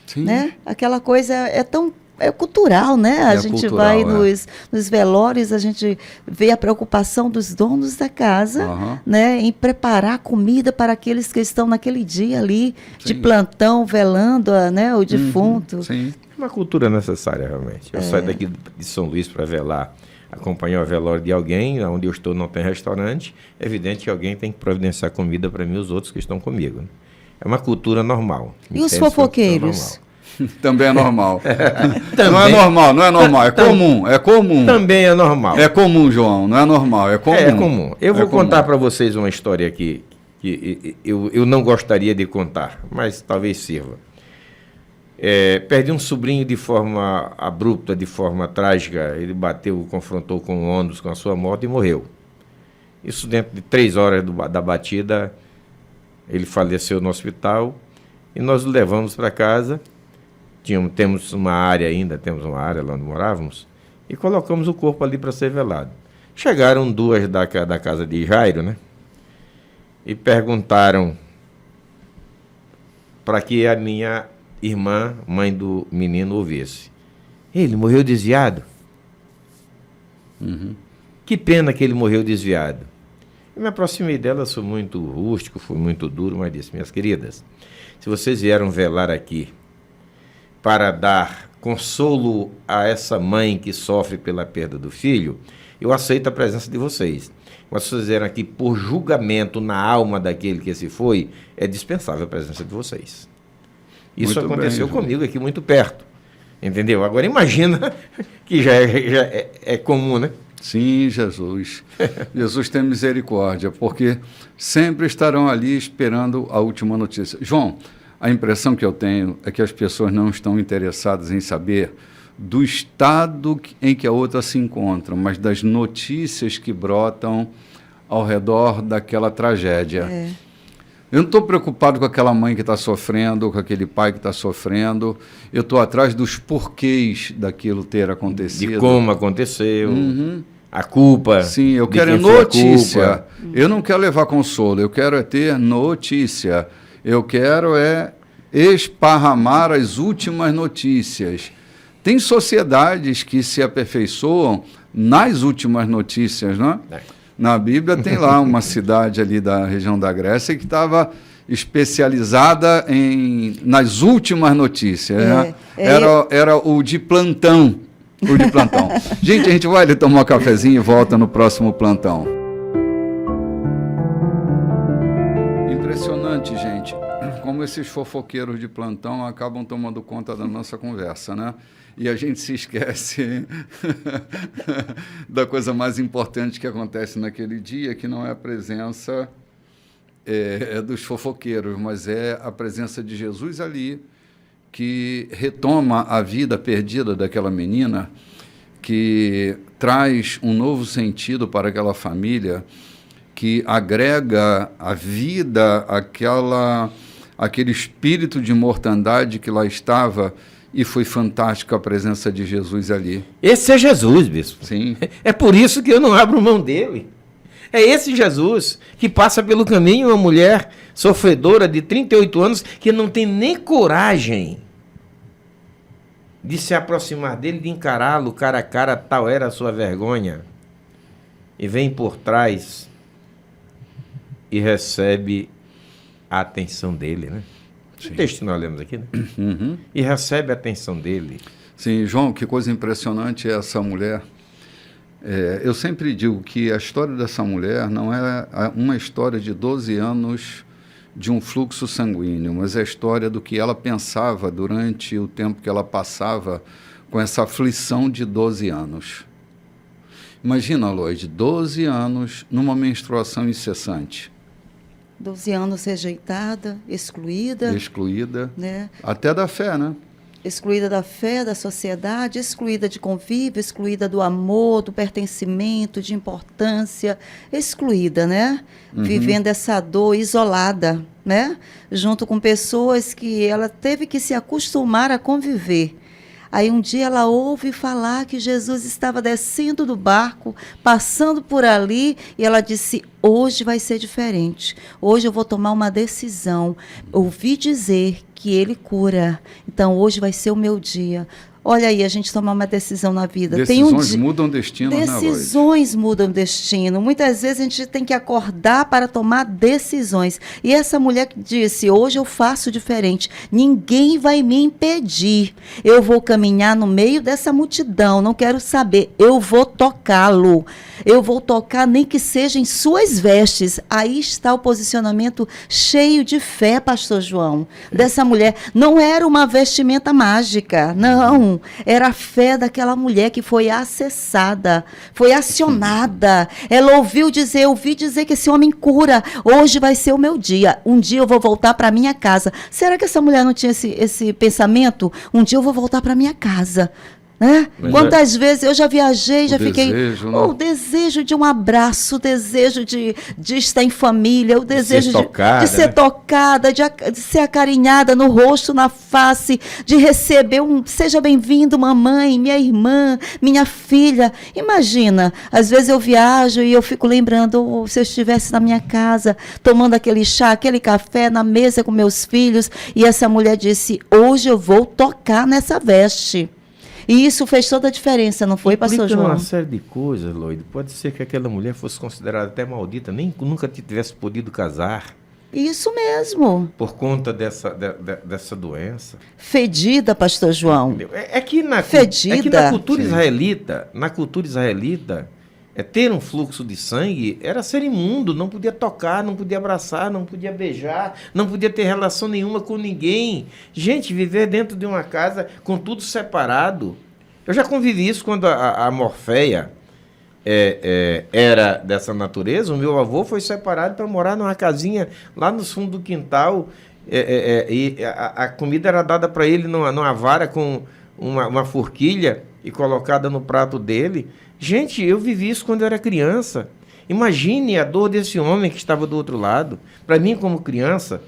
Sim. Né? Aquela coisa é cultural, né? A gente vai nos velórios, a gente vê a preocupação dos donos da casa, né? Em preparar comida para aqueles que estão naquele dia ali, de plantão, velando, né? O defunto. Sim. É uma cultura necessária, realmente. Eu saio daqui de São Luís para velar, acompanhar o velório de alguém, onde eu estou não tem restaurante, é evidente que alguém tem que providenciar comida para mim e os outros que estão comigo. Né? É uma cultura normal. E os fofoqueiros? Também é normal. Não é normal, é comum. Também é normal. É comum, João, não é normal, é comum. É comum. Eu vou contar para vocês uma história aqui que eu não gostaria de contar, mas talvez sirva. Perdi um sobrinho de forma abrupta, de forma trágica. Ele confrontou com um ônibus com a sua moto e morreu. Isso dentro de 3 horas da batida, ele faleceu no hospital e nós o levamos para casa. Temos uma área lá onde morávamos, e colocamos o corpo ali para ser velado. Chegaram 2 da casa de Jairo, né? E perguntaram para que a minha irmã, mãe do menino, ouvisse. Ele morreu desviado? Que pena que ele morreu desviado. Eu me aproximei dela, sou muito rústico, fui muito duro, mas disse: minhas queridas, se vocês vieram velar aqui para dar consolo a essa mãe que sofre pela perda do filho, eu aceito a presença de vocês. Mas se vocês vieram aqui por julgamento na alma daquele que se foi, é dispensável a presença de vocês. Isso muito aconteceu bem, comigo aqui muito perto, entendeu? Agora imagina que já é comum, né? Sim, Jesus. Jesus tem misericórdia, porque sempre estarão ali esperando a última notícia. João, a impressão que eu tenho é que as pessoas não estão interessadas em saber do estado em que a outra se encontra, mas das notícias que brotam ao redor daquela tragédia. É. Eu não estou preocupado com aquela mãe que está sofrendo, com aquele pai que está sofrendo. Eu estou atrás dos porquês daquilo ter acontecido. De como aconteceu, a culpa. Sim, eu quero notícia. Eu não quero levar consolo, eu quero ter notícia. Eu quero esparramar as últimas notícias. Tem sociedades que se aperfeiçoam nas últimas notícias, não é? Na Bíblia tem lá uma cidade ali da região da Grécia que estava especializada nas últimas notícias. Né? Era o de plantão. O de plantão. Gente, a gente vai ali tomar um cafezinho e volta no próximo plantão. Impressionante, gente, como esses fofoqueiros de plantão acabam tomando conta da nossa conversa, né? E a gente se esquece da coisa mais importante que acontece naquele dia, que não é a presença dos fofoqueiros, mas é a presença de Jesus ali, que retoma a vida perdida daquela menina, que traz um novo sentido para aquela família, que agrega a vida aquele espírito de mortandade que lá estava. E foi fantástica a presença de Jesus ali. Esse é Jesus, bispo. Sim. É por isso que eu não abro mão dele. É esse Jesus que passa pelo caminho uma mulher sofredora de 38 anos que não tem nem coragem de se aproximar dele, de encará-lo cara a cara, tal era a sua vergonha. E vem por trás e recebe a atenção dele, né? Sim. O texto que nós lemos aqui, né? E recebe a atenção dele. Sim, João, que coisa impressionante é essa mulher. Eu sempre digo que a história dessa mulher não é uma história de 12 anos de um fluxo sanguíneo, mas é a história do que ela pensava durante o tempo que ela passava com essa aflição de 12 anos. Imagina, Loide, 12 anos numa menstruação incessante. 12 anos rejeitada, excluída. Excluída, né? Até da fé, né? Excluída da fé, da sociedade, excluída de convívio, excluída do amor, do pertencimento, de importância, excluída, né? Vivendo essa dor isolada, né? Junto com pessoas que ela teve que se acostumar a conviver. Aí um dia ela ouve falar que Jesus estava descendo do barco, passando por ali, e ela disse: hoje vai ser diferente, hoje eu vou tomar uma decisão. Ouvi dizer que ele cura, então hoje vai ser o meu dia. Olha aí, a gente tomar uma decisão na vida. Decisões mudam destino, né, Loide? Decisões mudam destino. Muitas vezes a gente tem que acordar para tomar decisões. E essa mulher que disse: hoje eu faço diferente. Ninguém vai me impedir. Eu vou caminhar no meio dessa multidão. Não quero saber. Eu vou tocá-lo. Eu vou tocar, nem que seja em suas vestes. Aí está o posicionamento cheio de fé, pastor João, dessa mulher. Não era uma vestimenta mágica, não. Era a fé daquela mulher que foi acessada, foi acionada. Ela ouvi dizer que esse homem cura. Hoje vai ser o meu dia. Um dia eu vou voltar para minha casa. Será que essa mulher não tinha esse pensamento? Um dia eu vou voltar para minha casa. Né? Quantas vezes eu já viajei, já fiquei... O desejo de um abraço, o desejo de estar em família, o desejo de ser tocada, de ser acarinhada no rosto, na face, de receber seja bem-vindo, mamãe, minha irmã, minha filha. Imagina, às vezes eu viajo e eu fico lembrando, se eu estivesse na minha casa, tomando aquele chá, aquele café, na mesa com meus filhos, e essa mulher disse: hoje eu vou tocar nessa veste. E isso fez toda a diferença, não foi, pastor Implica João? uma série de coisas, Loide. Pode ser que aquela mulher fosse considerada até maldita, nem nunca tivesse podido casar Isso mesmo. por conta dessa doença. Fedida, pastor João. Entendeu? É que na Fedida. cultura Sim. israelita, ter um fluxo de sangue era ser imundo, não podia tocar, não podia abraçar, não podia beijar, não podia ter relação nenhuma com ninguém. Gente, viver dentro de uma casa com tudo separado. Eu já convivi isso quando a Morfeia era dessa natureza. O meu avô foi separado para morar numa casinha lá no fundo do quintal, e a comida era dada para ele numa vara com uma forquilha e colocada no prato dele. Gente, eu vivi isso quando eu era criança. Imagine a dor desse homem que estava do outro lado. Para mim, como criança,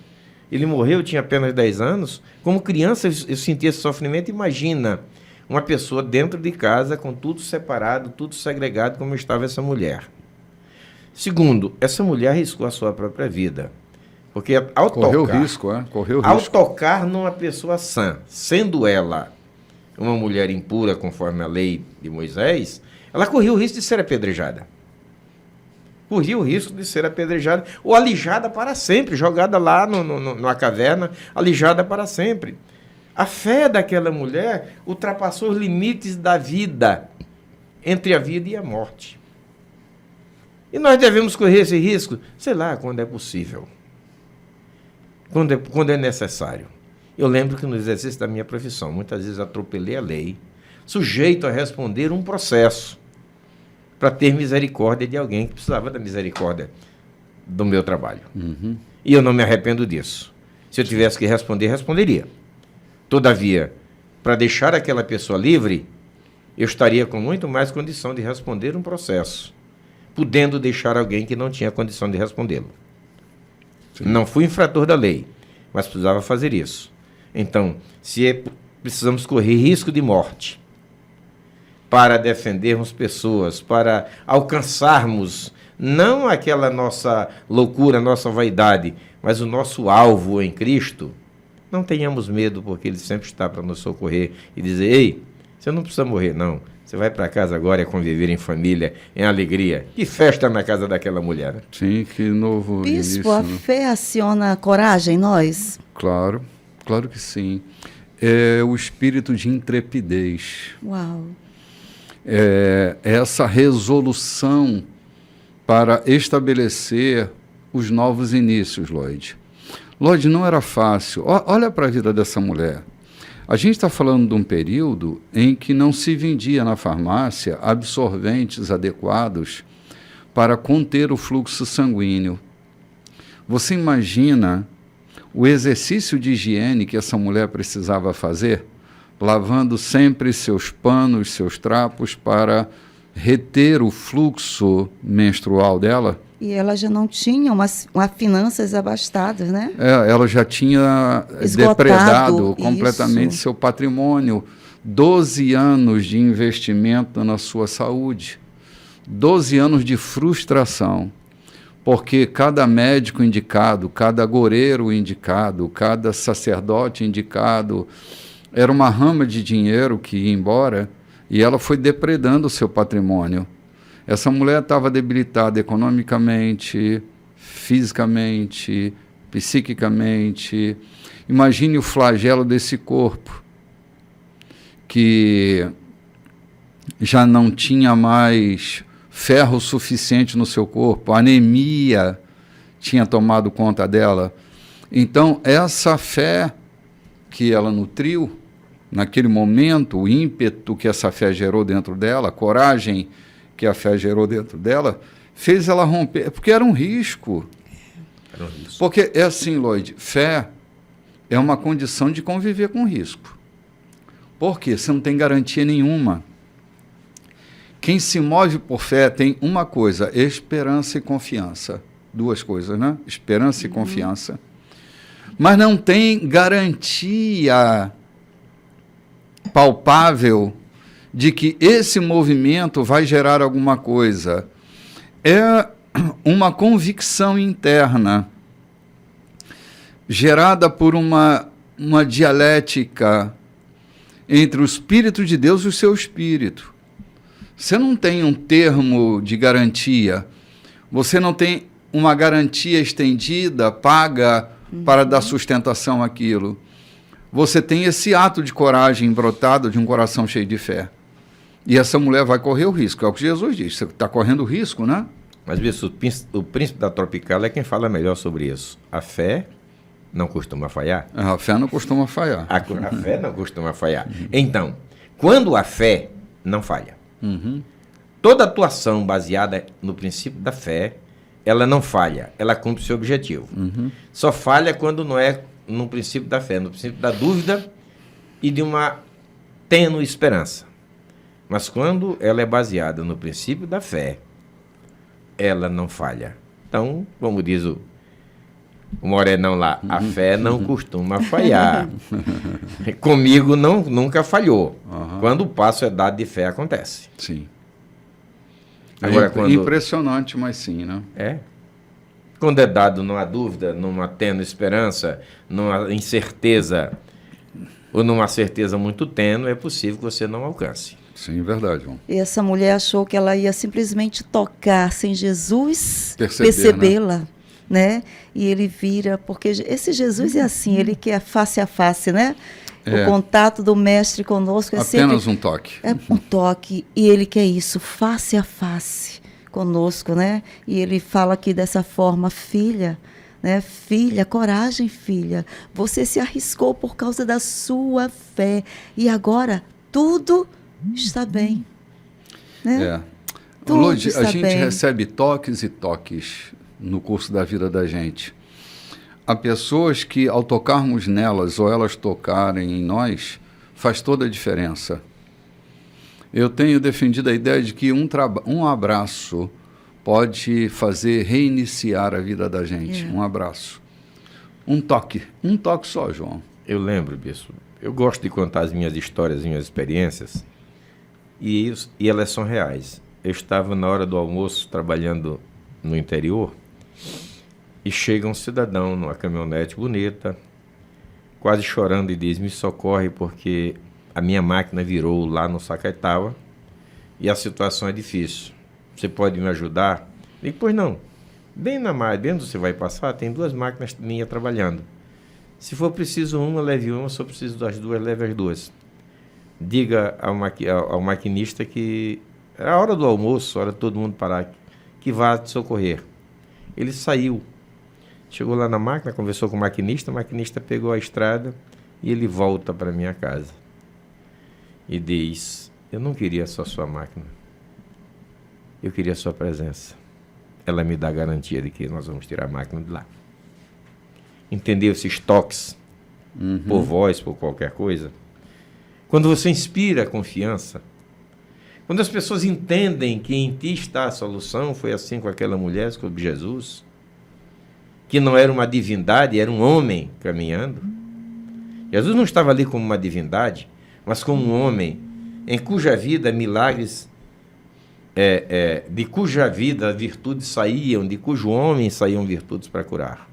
ele morreu, eu tinha apenas 10 anos. Como criança, eu senti esse sofrimento. Imagina uma pessoa dentro de casa, com tudo separado, tudo segregado, como estava essa mulher. Segundo, essa mulher arriscou a sua própria vida. Porque Correu risco. ao tocar numa pessoa sã, sendo ela uma mulher impura, conforme a lei de Moisés, ela corria o risco de ser apedrejada. Corria o risco de ser apedrejada ou alijada para sempre, jogada lá numa caverna, alijada para sempre. A fé daquela mulher ultrapassou os limites da vida, entre a vida e a morte. E nós devemos correr esse risco, sei lá, quando é possível. Quando é necessário. Eu lembro que no exercício da minha profissão, muitas vezes atropelei a lei, sujeito a responder um processo para ter misericórdia de alguém que precisava da misericórdia do meu trabalho. Uhum. E eu não me arrependo disso. Se eu tivesse que responder, responderia. Todavia, para deixar aquela pessoa livre, eu estaria com muito mais condição de responder um processo, podendo deixar alguém que não tinha condição de respondê-lo. Não fui infrator da lei, mas precisava fazer isso. Então, precisamos correr risco de morte para defendermos pessoas, para alcançarmos não aquela nossa loucura, nossa vaidade, mas o nosso alvo em Cristo, não tenhamos medo, porque Ele sempre está para nos socorrer e dizer: ei, você não precisa morrer, não. Você vai para casa agora e conviver em família, em alegria. Que festa na casa daquela mulher. Sim, que novo Bispo, início, a né? fé aciona coragem em nós? Claro, claro que sim. É o espírito de intrepidez. Uau. É essa resolução para estabelecer os novos inícios, Lloyd. Lloyd, não era fácil. Olha para a vida dessa mulher. A gente está falando de um período em que não se vendia na farmácia absorventes adequados para conter o fluxo sanguíneo. Você imagina o exercício de higiene que essa mulher precisava fazer, lavando sempre seus panos, seus trapos para reter o fluxo menstrual dela? E ela já não tinha umas finanças abastadas, né? Ela já tinha Esgotado, depredado completamente isso. seu patrimônio. 12 anos de investimento na sua saúde. 12 anos de frustração. Porque cada médico indicado, cada agoureiro indicado, cada sacerdote indicado, era uma rama de dinheiro que ia embora e ela foi depredando o seu patrimônio. Essa mulher estava debilitada economicamente, fisicamente, psiquicamente. Imagine o flagelo desse corpo, que já não tinha mais ferro suficiente no seu corpo, a anemia tinha tomado conta dela. Então, essa fé que ela nutriu, naquele momento, o ímpeto que essa fé gerou dentro dela, a coragem que a fé gerou dentro dela, fez ela romper, porque era um risco. Era um risco. Porque é assim, Lloyd, fé é uma condição de conviver com risco. Por quê? Você não tem garantia nenhuma. Quem se move por fé tem uma coisa: esperança e confiança. Duas coisas, né? Esperança e confiança. Mas não tem garantia palpável de que esse movimento vai gerar alguma coisa. É uma convicção interna gerada por uma dialética entre o Espírito de Deus e o seu espírito. Você não tem um termo de garantia, você não tem uma garantia estendida, paga, para dar sustentação àquilo. Você tem esse ato de coragem brotado de um coração cheio de fé. E essa mulher vai correr o risco, é o que Jesus diz. Você está correndo risco, né? Mas, bispo, o príncipe da Tropical é quem fala melhor sobre isso. A fé não costuma falhar. A fé não costuma falhar. A fé não costuma falhar. Então, quando a fé não falha, toda atuação baseada no princípio da fé, ela não falha, ela cumpre seu objetivo. Só falha quando não é no princípio da fé, no princípio da dúvida e de uma tênue esperança. Mas quando ela é baseada no princípio da fé, ela não falha. Então, como diz o Morenão lá, a fé não costuma falhar. Comigo nunca falhou. Quando o passo é dado de fé, acontece. Sim. Agora, quando... Impressionante, mas sim, né? É. Quando é dado numa dúvida, numa tênue esperança, numa incerteza, ou numa certeza muito tênue, é possível que você não alcance. Sim, verdade, João. E essa mulher achou que ela ia simplesmente tocar sem Jesus Percebê-la, né? E ele vira, porque esse Jesus é assim, ele quer face a face, né? O contato do mestre conosco é apenas sempre... um toque. É um toque, e ele quer isso, face a face conosco, né? E ele fala aqui dessa forma, filha, né? Filha, coragem, filha. Você se arriscou por causa da sua fé. E agora, tudo está bem. Né? Lodi, a gente recebe toques e toques no curso da vida da gente. Há pessoas que, ao tocarmos nelas ou elas tocarem em nós, faz toda a diferença. Eu tenho defendido a ideia de que um abraço pode fazer reiniciar a vida da gente. Um abraço. Um toque só, João. Eu lembro, bispo. Eu gosto de contar as minhas histórias, as minhas experiências, e elas são reais. Eu estava na hora do almoço trabalhando no interior, e chega um cidadão numa caminhonete bonita, quase chorando, e diz: me socorre porque a minha máquina virou lá no Sacaitava e a situação é difícil. Você pode me ajudar? Eu digo: pois não. Bem na margem, bem onde você vai passar, tem 2 máquinas minhas trabalhando. Se for preciso uma, leve uma. Se for preciso das 2, leve as 2. Diga ao maquinista que é a hora do almoço, a hora de todo mundo parar, que vá te socorrer. Ele saiu. Chegou lá na máquina, conversou com o maquinista pegou a estrada e ele volta para minha casa. E diz: eu não queria só sua máquina, eu queria sua presença. Ela me dá a garantia de que nós vamos tirar a máquina de lá. Entendeu esses toques? Por voz, por qualquer coisa? Quando você inspira confiança, quando as pessoas entendem que em ti está a solução, foi assim com aquela mulher, com Jesus, que não era uma divindade, era um homem caminhando. Jesus não estava ali como uma divindade, mas como um homem em cuja vida milagres, de cuja vida virtudes saíam, de cujo homem saíam virtudes para curar.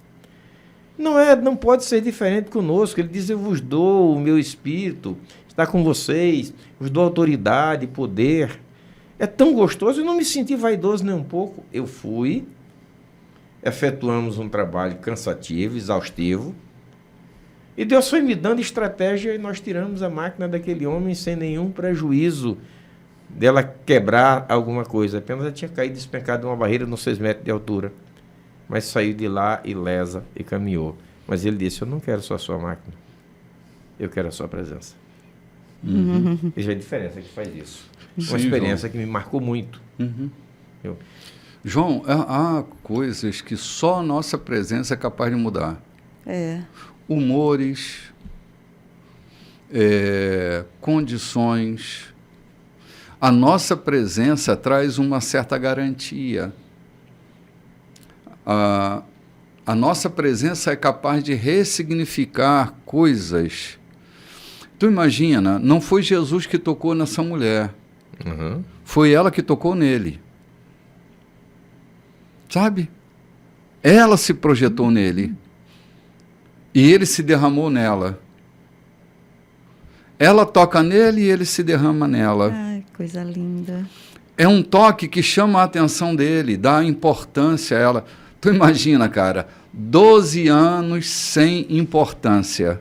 Não pode ser diferente conosco. Ele diz: eu vos dou o meu Espírito, está com vocês, vos dou autoridade, poder. É tão gostoso, eu não me senti vaidoso nem um pouco. Eu fui, efetuamos um trabalho cansativo, exaustivo, e Deus foi me dando estratégia e nós tiramos a máquina daquele homem sem nenhum prejuízo dela quebrar alguma coisa. Apenas ela tinha caído despencada de uma barreira nos 6 metros de altura, mas saiu de lá ilesa e caminhou. Mas ele disse: eu não quero só a sua máquina, eu quero a sua presença. Veja a diferença que faz isso. Uma experiência que me marcou muito. João, há coisas que só a nossa presença é capaz de mudar. Humores, condições. A nossa presença traz uma certa garantia. A nossa presença é capaz de ressignificar coisas. Tu imagina, não foi Jesus que tocou nessa mulher. Foi ela que tocou nele. Sabe? Ela se projetou nele. E ele se derramou nela. Ela toca nele e ele se derrama nela. Ai, coisa linda. É um toque que chama a atenção dele, dá importância a ela. Tu imagina, cara, 12 anos sem importância.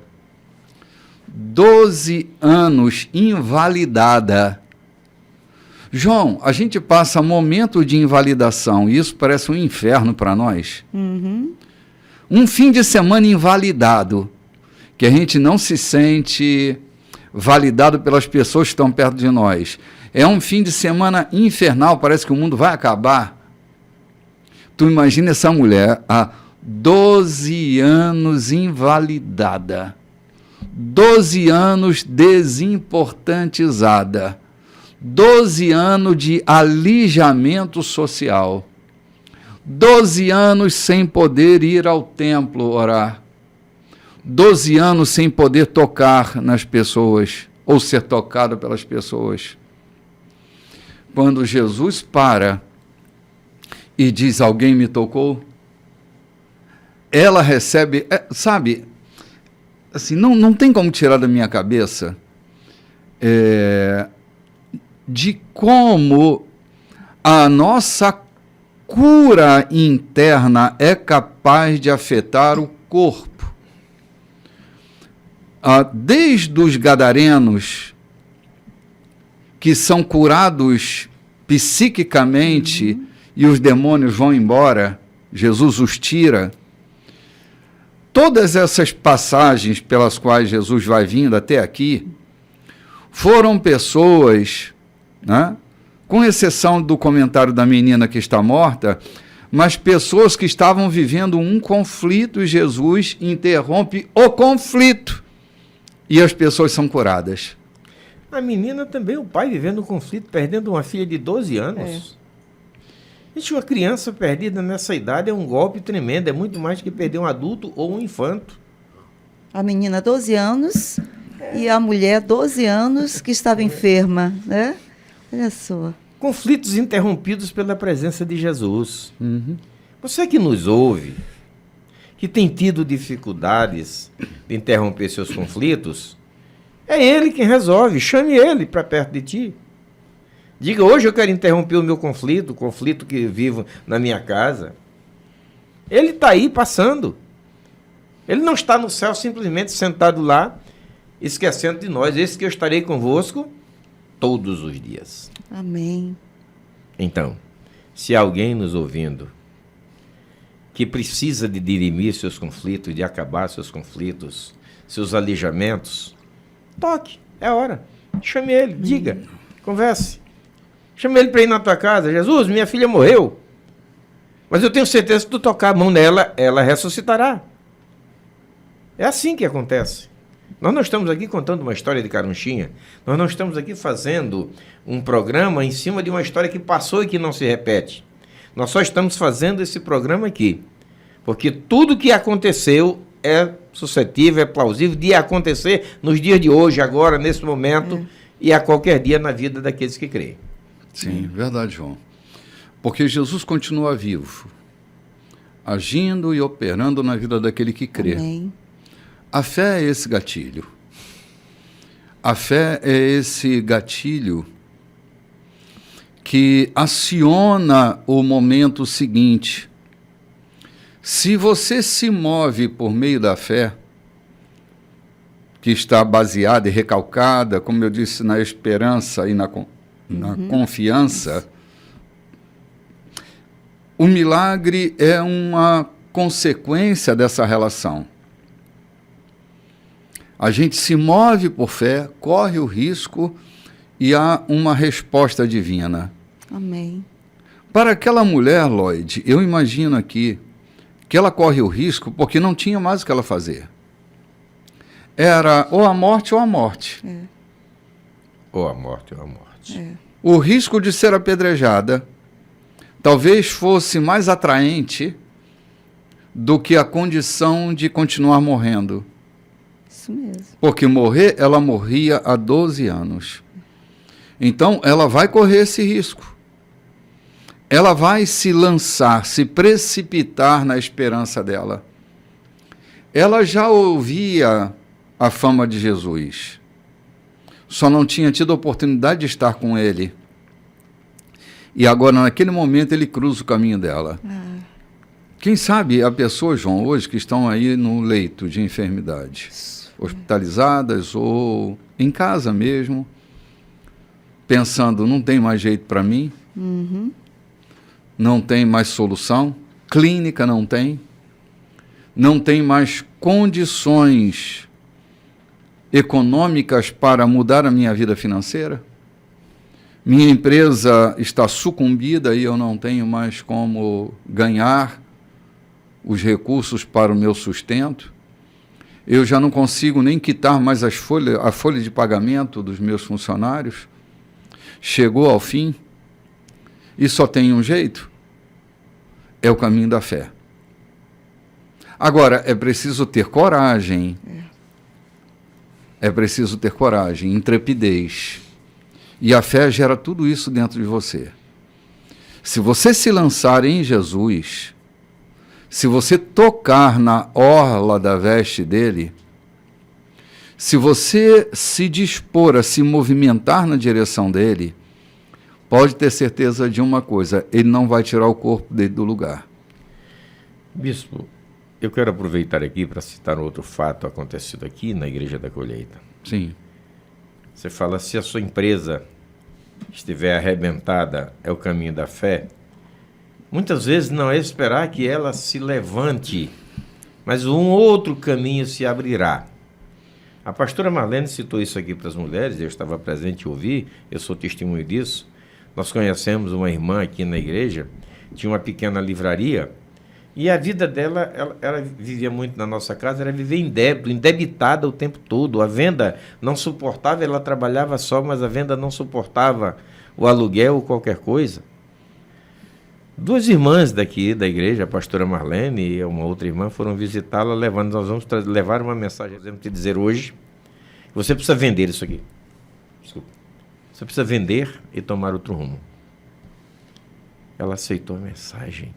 12 anos invalidada. João, a gente passa momento de invalidação e isso parece um inferno para nós. Uhum. Um fim de semana invalidado, que a gente não se sente validado pelas pessoas que estão perto de nós. É um fim de semana infernal, parece que o mundo vai acabar. Tu imagina essa mulher há 12 anos invalidada, 12 anos desimportantizada, 12 anos de alijamento social, 12 anos sem poder ir ao templo orar, 12 anos sem poder tocar nas pessoas ou ser tocado pelas pessoas. Quando Jesus para e diz, alguém me tocou, ela recebe, sabe, assim, não tem como tirar da minha cabeça de como a nossa cura interna é capaz de afetar o corpo. Desde os gadarenos, que são curados psiquicamente e os demônios vão embora, Jesus os tira. Todas essas passagens pelas quais Jesus vai vindo até aqui foram pessoas, né, com exceção do comentário da menina que está morta, mas pessoas que estavam vivendo um conflito e Jesus interrompe o conflito e as pessoas são curadas. A menina também, o pai vivendo um conflito, perdendo uma filha de 12 anos. Gente, uma criança perdida nessa idade é um golpe tremendo, é muito mais que perder um adulto ou um infanto. A menina 12 anos e a mulher 12 anos que estava enferma, né? Olha só. Conflitos interrompidos pela presença de Jesus. Você que nos ouve, que tem tido dificuldades de interromper seus conflitos, é Ele quem resolve. Chame Ele para perto de ti. Diga, hoje eu quero interromper o meu conflito, o conflito que vivo na minha casa. Ele está aí passando. Ele não está no céu simplesmente sentado lá, esquecendo de nós. Esse que eu estarei convosco todos os dias. Amém. Então, se alguém nos ouvindo que precisa de dirimir seus conflitos, de acabar seus conflitos, seus alijamentos, toque, é a hora. Chame ele, diga, converse. Chame ele para ir na tua casa. Jesus, minha filha morreu. Mas eu tenho certeza que se tu tocar a mão nela, ela ressuscitará. É assim que acontece. Nós não estamos aqui contando uma história de carunchinha. Nós não estamos aqui fazendo um programa em cima de uma história que passou e que não se repete. Nós só estamos fazendo esse programa aqui porque tudo que aconteceu é suscetível, é plausível de acontecer nos dias de hoje, agora, nesse momento, e a qualquer dia na vida daqueles que creem. Sim, verdade, João. Porque Jesus continua vivo, agindo e operando na vida daquele que crê. Amém. A fé é esse gatilho. A fé é esse gatilho que aciona o momento seguinte. Se você se move por meio da fé, que está baseada e recalcada, como eu disse, na esperança e na confiança, o milagre é uma consequência dessa relação. A gente se move por fé, corre o risco e há uma resposta divina. Amém. Para aquela mulher, Lloyd, eu imagino aqui que ela corre o risco porque não tinha mais o que ela fazer. Era ou a morte ou a morte. Ou a morte ou a morte. O risco de ser apedrejada talvez fosse mais atraente do que a condição de continuar morrendo. Isso mesmo. Porque morrer, ela morria há 12 anos. Então, ela vai correr esse risco. Ela vai se lançar, se precipitar na esperança dela. Ela já ouvia a fama de Jesus. só não tinha tido a oportunidade de estar com ele. E agora, naquele momento, ele cruza o caminho dela. Quem sabe há pessoas, João, hoje que estão aí no leito de enfermidade, hospitalizadas ou em casa mesmo, pensando, não tem mais jeito para mim, não tem mais solução, clínica não tem mais condições econômicas para mudar a minha vida financeira. Minha empresa está sucumbida e eu não tenho mais como ganhar os recursos para o meu sustento. Eu já não consigo nem quitar mais a folha de pagamento dos meus funcionários. Chegou ao fim e só tem um jeito, é o caminho da fé. Agora, é preciso ter coragem, intrepidez, e a fé gera tudo isso dentro de você. Se você se lançar em Jesus, se você tocar na orla da veste dele, se você se dispor a se movimentar na direção dele, pode ter certeza de uma coisa, ele não vai tirar o corpo dele do lugar. Bispo, eu quero aproveitar aqui para citar outro fato acontecido aqui na Igreja da Colheita. Sim. Você fala, se a sua empresa estiver arrebentada, é o caminho da fé. Muitas vezes não é esperar que ela se levante, mas um outro caminho se abrirá. A pastora Marlene citou isso aqui para as mulheres, eu estava presente e ouvi, eu sou testemunho disso. Nós conhecemos uma irmã aqui na igreja, tinha uma pequena livraria, e a vida dela, ela vivia muito na nossa casa, era viver em débito, endebitada o tempo todo. A venda não suportava, ela trabalhava só, mas a venda não suportava o aluguel ou qualquer coisa. Duas irmãs daqui da igreja, a pastora Marlene e uma outra irmã, foram visitá-la, nós vamos levar uma mensagem, vamos te dizer hoje, você precisa vender isso aqui. Desculpa. Você precisa vender e tomar outro rumo. Ela aceitou a mensagem.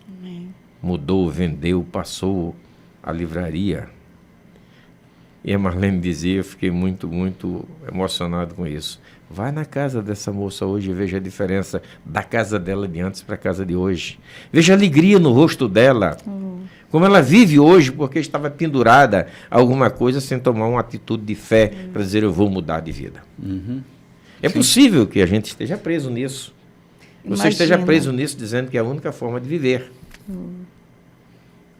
Amém. Mudou, vendeu, passou a livraria. E a Marlene dizia, eu fiquei muito, muito emocionado com isso. Vai na casa dessa moça hoje e veja a diferença da casa dela de antes para a casa de hoje. Veja a alegria no rosto dela. Como ela vive hoje porque estava pendurada a alguma coisa sem tomar uma atitude de fé para dizer eu vou mudar de vida. É possível que a gente esteja preso nisso. Você esteja preso nisso dizendo que é a única forma de viver.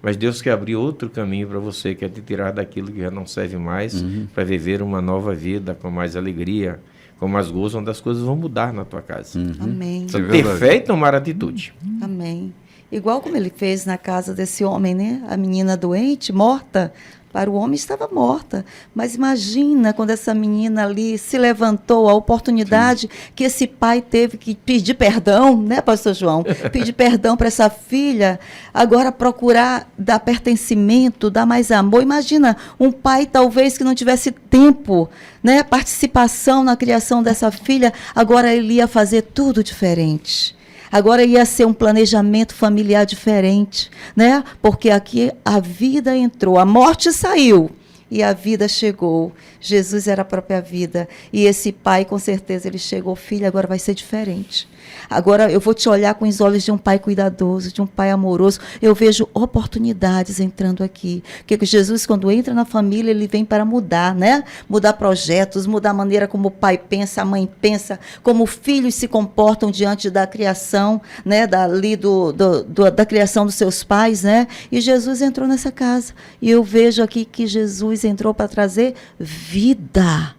Mas Deus quer abrir outro caminho para você, quer te tirar daquilo que já não serve mais, para viver uma nova vida com mais alegria, com mais gozo, onde as coisas vão mudar na tua casa. Amém. Só ter fé e tomar atitude. Amém. Igual como ele fez na casa desse homem, né? A menina doente, morta, para o homem estava morta. Mas imagina quando essa menina ali se levantou, a oportunidade que esse pai teve que pedir perdão, né, pastor João? Pedir perdão para essa filha, agora procurar dar pertencimento, dar mais amor. Imagina um pai talvez que não tivesse tempo, né, participação na criação dessa filha, agora ele ia fazer tudo diferente. Agora ia ser um planejamento familiar diferente, né? Porque aqui a vida entrou, a morte saiu e a vida chegou. Jesus era a própria vida. E esse pai, com certeza, ele chegou, filho, agora vai ser diferente. Agora eu vou te olhar com os olhos de um pai cuidadoso, de um pai amoroso. Eu vejo oportunidades entrando aqui. Porque Jesus, quando entra na família, ele vem para mudar, né? Mudar projetos, mudar a maneira como o pai pensa, a mãe pensa, como filhos se comportam diante da criação, né? Da criação dos seus pais, né? E Jesus entrou nessa casa. E eu vejo aqui que Jesus entrou para trazer vida.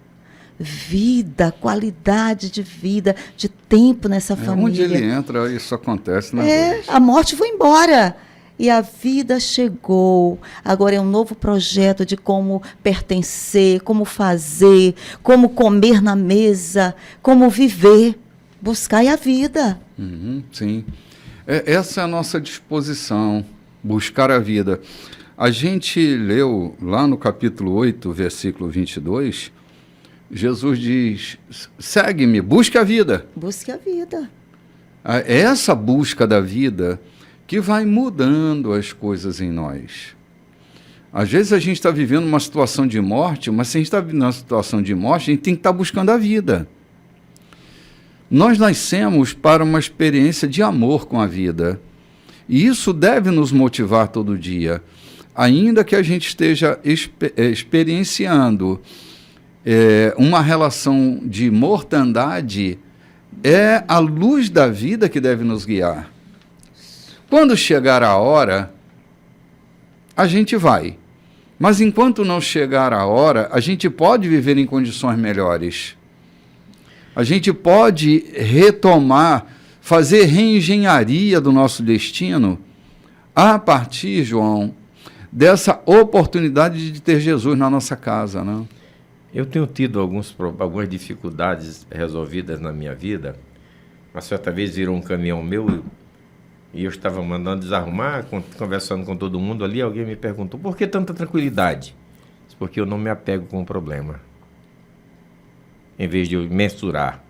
Vida, qualidade de vida, de tempo nessa família. Onde ele entra, isso acontece, né? A morte foi embora e a vida chegou. Agora é um novo projeto de como pertencer, como fazer, como comer na mesa, como viver, buscar a vida. Sim. Essa é a nossa disposição, buscar a vida. A gente leu lá no capítulo 8, versículo 22, Jesus diz, segue-me, busque a vida. Busque a vida. É essa busca da vida que vai mudando as coisas em nós. Às vezes a gente está vivendo uma situação de morte, mas se a gente está vivendo uma situação de morte, a gente tem que estar buscando a vida. Nós nascemos para uma experiência de amor com a vida. E isso deve nos motivar todo dia. Ainda que a gente esteja experienciando uma relação de mortandade, é a luz da vida que deve nos guiar. Quando chegar a hora, a gente vai. Mas enquanto não chegar a hora, a gente pode viver em condições melhores. A gente pode retomar, fazer reengenharia do nosso destino a partir, João, dessa oportunidade de ter Jesus na nossa casa, né? Eu tenho tido algumas dificuldades resolvidas na minha vida. Uma certa vez virou um caminhão meu e eu estava mandando desarrumar, conversando com todo mundo ali, alguém me perguntou, por que tanta tranquilidade? Porque eu não me apego com o problema. Em vez de eu mensurar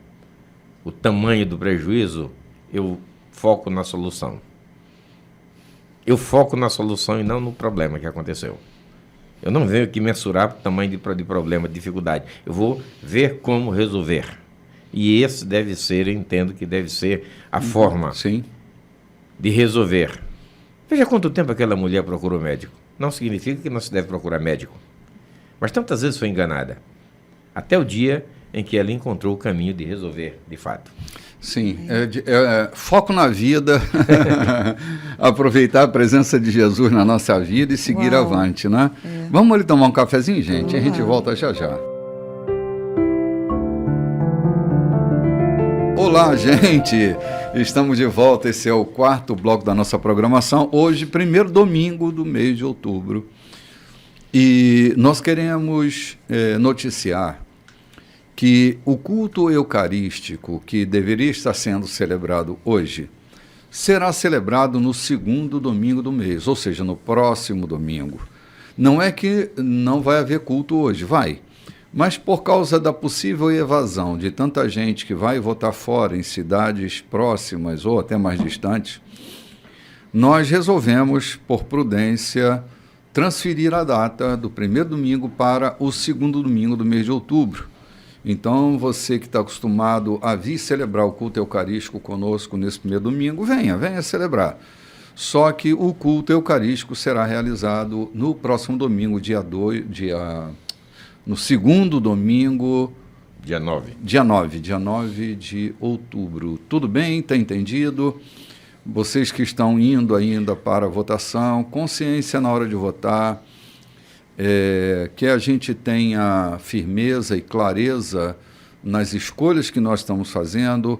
o tamanho do prejuízo, eu foco na solução. Eu foco na solução e não no problema que aconteceu. Eu não venho aqui mensurar o tamanho de problema, de dificuldade. Eu vou ver como resolver. E esse deve ser, eu entendo que deve ser a forma de resolver. Veja quanto tempo aquela mulher procurou médico. Não significa que não se deve procurar médico. Mas tantas vezes foi enganada. Até o dia em que ela encontrou o caminho de resolver, de fato. Sim, foco na vida, aproveitar a presença de Jesus na nossa vida e seguir avante, né? Vamos ali tomar um cafezinho, gente? A gente volta já já. Olá, gente! Estamos de volta, esse é o 4º bloco da nossa programação. Hoje, primeiro domingo do mês de outubro. E nós queremos noticiar que o culto eucarístico, que deveria estar sendo celebrado hoje, será celebrado no 2º domingo do mês, ou seja, no próximo domingo. Não é que não vai haver culto hoje, vai. Mas por causa da possível evasão de tanta gente que vai votar fora em cidades próximas ou até mais distantes, nós resolvemos, por prudência, transferir a data do primeiro domingo para o 2º domingo do mês de outubro. Então, você que está acostumado a vir celebrar o culto eucarístico conosco nesse primeiro domingo, venha celebrar. Só que o culto eucarístico será realizado no próximo domingo, no 2º domingo... Dia 9. Dia 9 de outubro. Tudo bem? Está entendido? Vocês que estão indo ainda para a votação, consciência na hora de votar, que a gente tenha firmeza e clareza nas escolhas que nós estamos fazendo,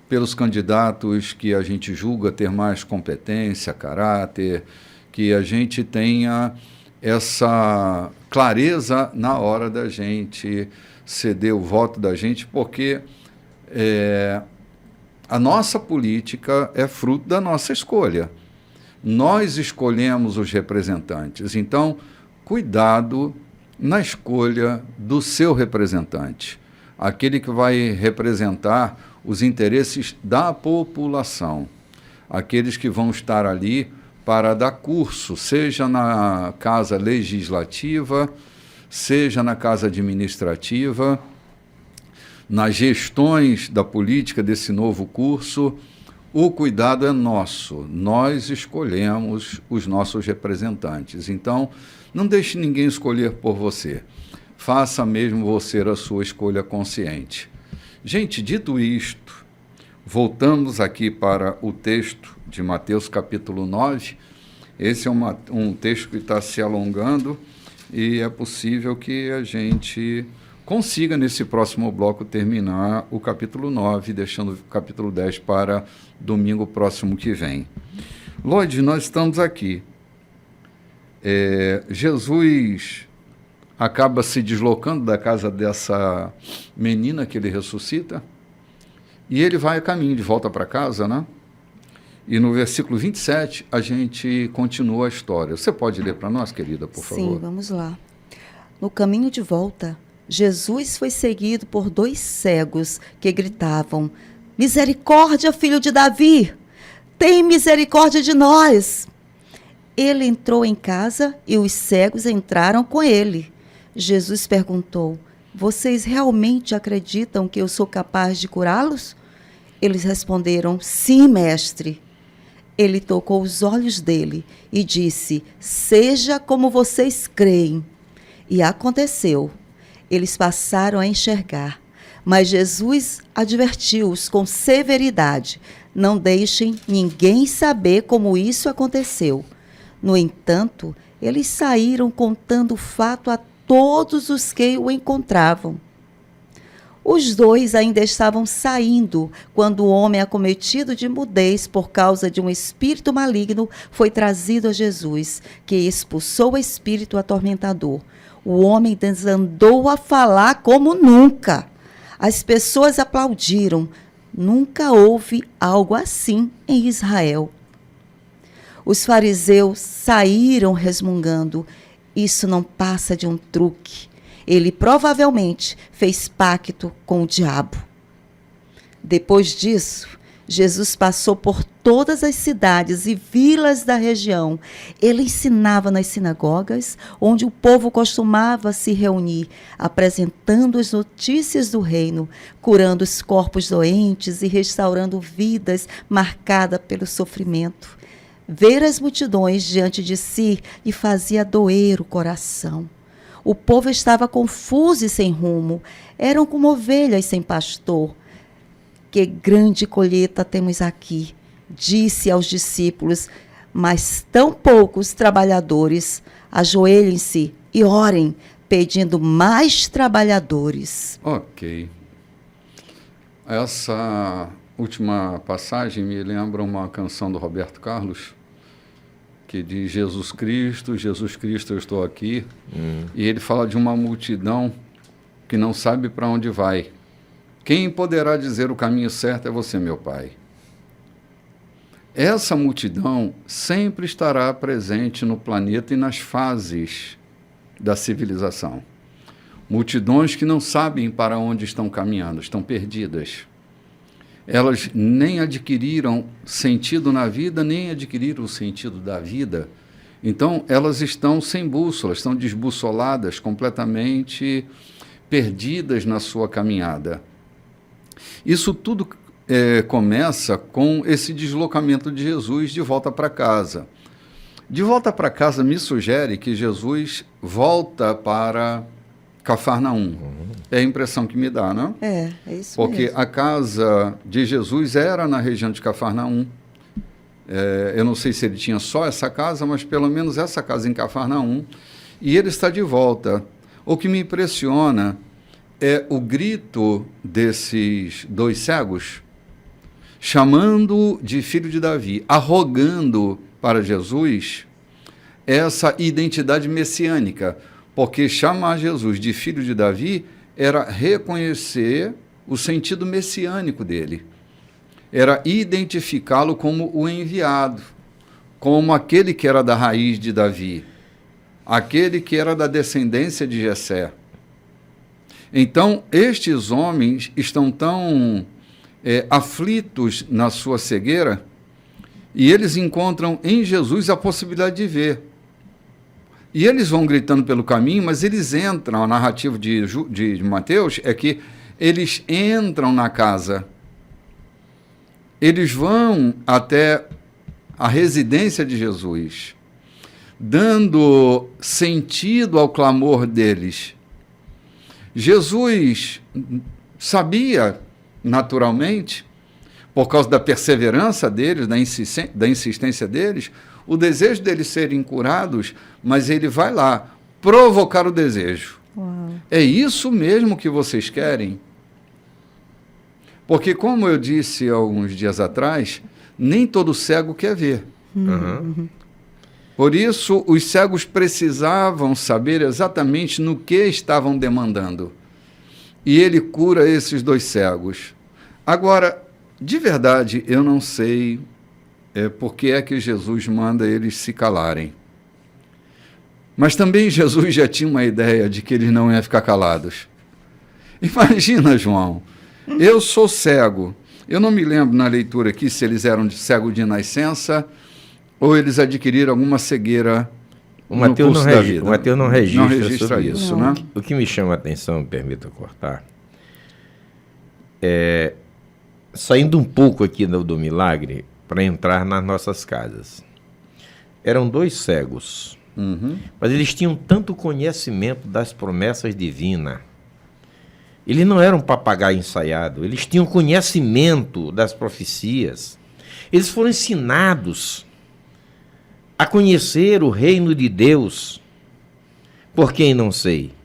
pelos candidatos que a gente julga ter mais competência, caráter, que a gente tenha essa clareza na hora da gente ceder o voto da gente, porque a nossa política é fruto da nossa escolha. Nós escolhemos os representantes, então cuidado na escolha do seu representante, aquele que vai representar os interesses da população, aqueles que vão estar ali para dar curso, seja na casa legislativa, seja na casa administrativa, nas gestões da política desse novo curso. O cuidado é nosso, nós escolhemos os nossos representantes. Então, não deixe ninguém escolher por você. Faça mesmo você a sua escolha consciente. Gente, dito isto, voltamos aqui para o texto de Mateus capítulo 9. Esse é um texto que está se alongando e é possível que a gente consiga, nesse próximo bloco, terminar o capítulo 9, deixando o capítulo 10 para domingo próximo que vem. Lloyd, nós estamos aqui. Jesus acaba se deslocando da casa dessa menina que ele ressuscita e ele vai a caminho de volta para casa, né? E no versículo 27 a gente continua a história. Você pode ler para nós, querida, por favor? Sim, vamos lá. No caminho de volta, Jesus foi seguido por 2 cegos que gritavam: "Misericórdia, filho de Davi! Tem misericórdia de nós!" Ele entrou em casa e os cegos entraram com ele. Jesus perguntou: vocês realmente acreditam que eu sou capaz de curá-los? Eles responderam: sim, mestre. Ele tocou os olhos dele e disse: seja como vocês creem. E aconteceu. Eles passaram a enxergar. Mas Jesus advertiu-os com severidade: não deixem ninguém saber como isso aconteceu. No entanto, eles saíram contando o fato a todos os que o encontravam. Os dois ainda estavam saindo quando o homem acometido de mudez por causa de um espírito maligno foi trazido a Jesus, que expulsou o espírito atormentador. O homem desandou a falar como nunca. As pessoas aplaudiram. Nunca houve algo assim em Israel. Os fariseus saíram resmungando: isso não passa de um truque. Ele provavelmente fez pacto com o diabo. Depois disso, Jesus passou por todas as cidades e vilas da região. Ele ensinava nas sinagogas, onde o povo costumava se reunir, apresentando as notícias do reino, curando os corpos doentes e restaurando vidas marcadas pelo sofrimento. Ver as multidões diante de si lhe fazia doer o coração. O povo estava confuso e sem rumo. Eram como ovelhas sem pastor. Que grande colheita temos aqui, disse aos discípulos, mas tão poucos trabalhadores. Ajoelhem-se e orem, pedindo mais trabalhadores. Ok. Essa última passagem me lembra uma canção do Roberto Carlos, que diz: Jesus Cristo, eu estou aqui. E ele fala de uma multidão que não sabe para onde vai. Quem poderá dizer o caminho certo é você, meu Pai. Essa multidão sempre estará presente no planeta e nas fases da civilização. Multidões que não sabem para onde estão caminhando, estão perdidas. Elas nem adquiriram sentido na vida, nem adquiriram o sentido da vida. Então, elas estão sem bússola, estão desbussoladas, completamente perdidas na sua caminhada. Isso tudo começa com esse deslocamento de Jesus de volta para casa. De volta para casa me sugere que Jesus volta para Cafarnaum. É a impressão que me dá, não? É isso Porque mesmo. a casa de Jesus era na região de Cafarnaum. Eu não sei se ele tinha só essa casa, mas pelo menos essa casa em Cafarnaum. E ele está de volta. O que me impressiona é o grito desses dois cegos, chamando de filho de Davi, arrogando para Jesus essa identidade messiânica, porque chamar Jesus de filho de Davi era reconhecer o sentido messiânico dele, era identificá-lo como o enviado, como aquele que era da raiz de Davi, aquele que era da descendência de Jessé. Então, estes homens estão tão aflitos na sua cegueira, e eles encontram em Jesus a possibilidade de ver. E eles vão gritando pelo caminho, mas eles entram, a narrativa de Mateus é que eles entram na casa. Eles vão até a residência de Jesus, dando sentido ao clamor deles. Jesus sabia, naturalmente, por causa da perseverança deles, da insistência deles, o desejo deles serem curados, mas ele vai lá provocar o desejo. Uau. É isso mesmo que vocês querem? Porque, como eu disse alguns dias atrás, nem todo cego quer ver. Por isso, os cegos precisavam saber exatamente no que estavam demandando. E ele cura esses dois cegos. Agora, de verdade, eu não sei por que é que Jesus manda eles se calarem. Mas também Jesus já tinha uma ideia de que eles não iam ficar calados. Imagina, João, eu sou cego. Eu não me lembro na leitura aqui se eles eram cegos de nascença ou eles adquiriram alguma cegueira O Mateus no curso da vida. O Mateus não registra, Não registra sobre isso, Não. né? O que me chama a atenção, me permita cortar, saindo um pouco aqui do milagre, para entrar nas nossas casas. Eram 2 cegos, mas eles tinham tanto conhecimento das promessas divinas. Eles não eram papagaio ensaiado, eles tinham conhecimento das profecias. Eles foram ensinados a conhecer o reino de Deus. Por quem não sei?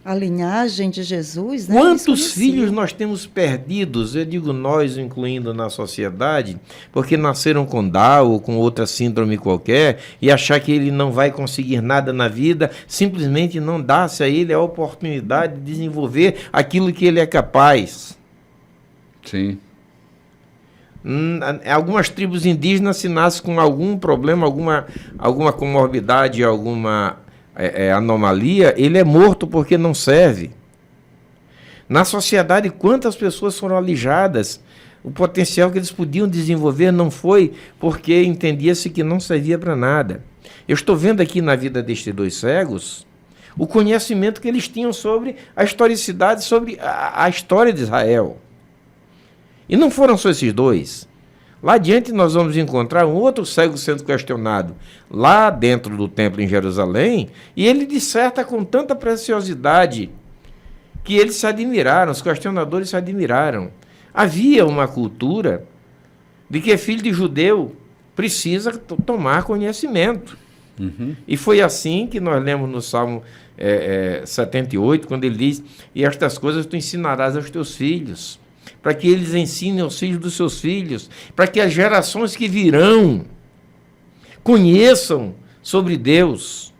A linhagem de Jesus, né? Quantos Eles conheciam. filhos nós temos perdidos, eu digo nós, incluindo na sociedade, porque nasceram com Down ou com outra síndrome qualquer e achar que ele não vai conseguir nada na vida, simplesmente não dá-se a ele a oportunidade de desenvolver aquilo que ele é capaz. Sim. Algumas tribos indígenas se nascem com algum problema, alguma comorbidade, alguma anomalia, ele é morto porque não serve. Na sociedade, quantas pessoas foram alijadas? O potencial que eles podiam desenvolver não foi porque entendia-se que não servia para nada. Eu estou vendo aqui na vida destes 2 cegos o conhecimento que eles tinham sobre a historicidade, sobre a história de Israel. E não foram só esses 2. Lá adiante nós vamos encontrar um outro cego sendo questionado lá dentro do templo em Jerusalém, e ele disserta com tanta preciosidade que eles se admiraram, os questionadores se admiraram. Havia uma cultura de que filho de judeu precisa tomar conhecimento. E foi assim que nós lemos no Salmo 78, quando ele diz: e estas coisas tu ensinarás aos teus filhos, para que eles ensinem aos filhos dos seus filhos, para que as gerações que virão conheçam sobre Deus.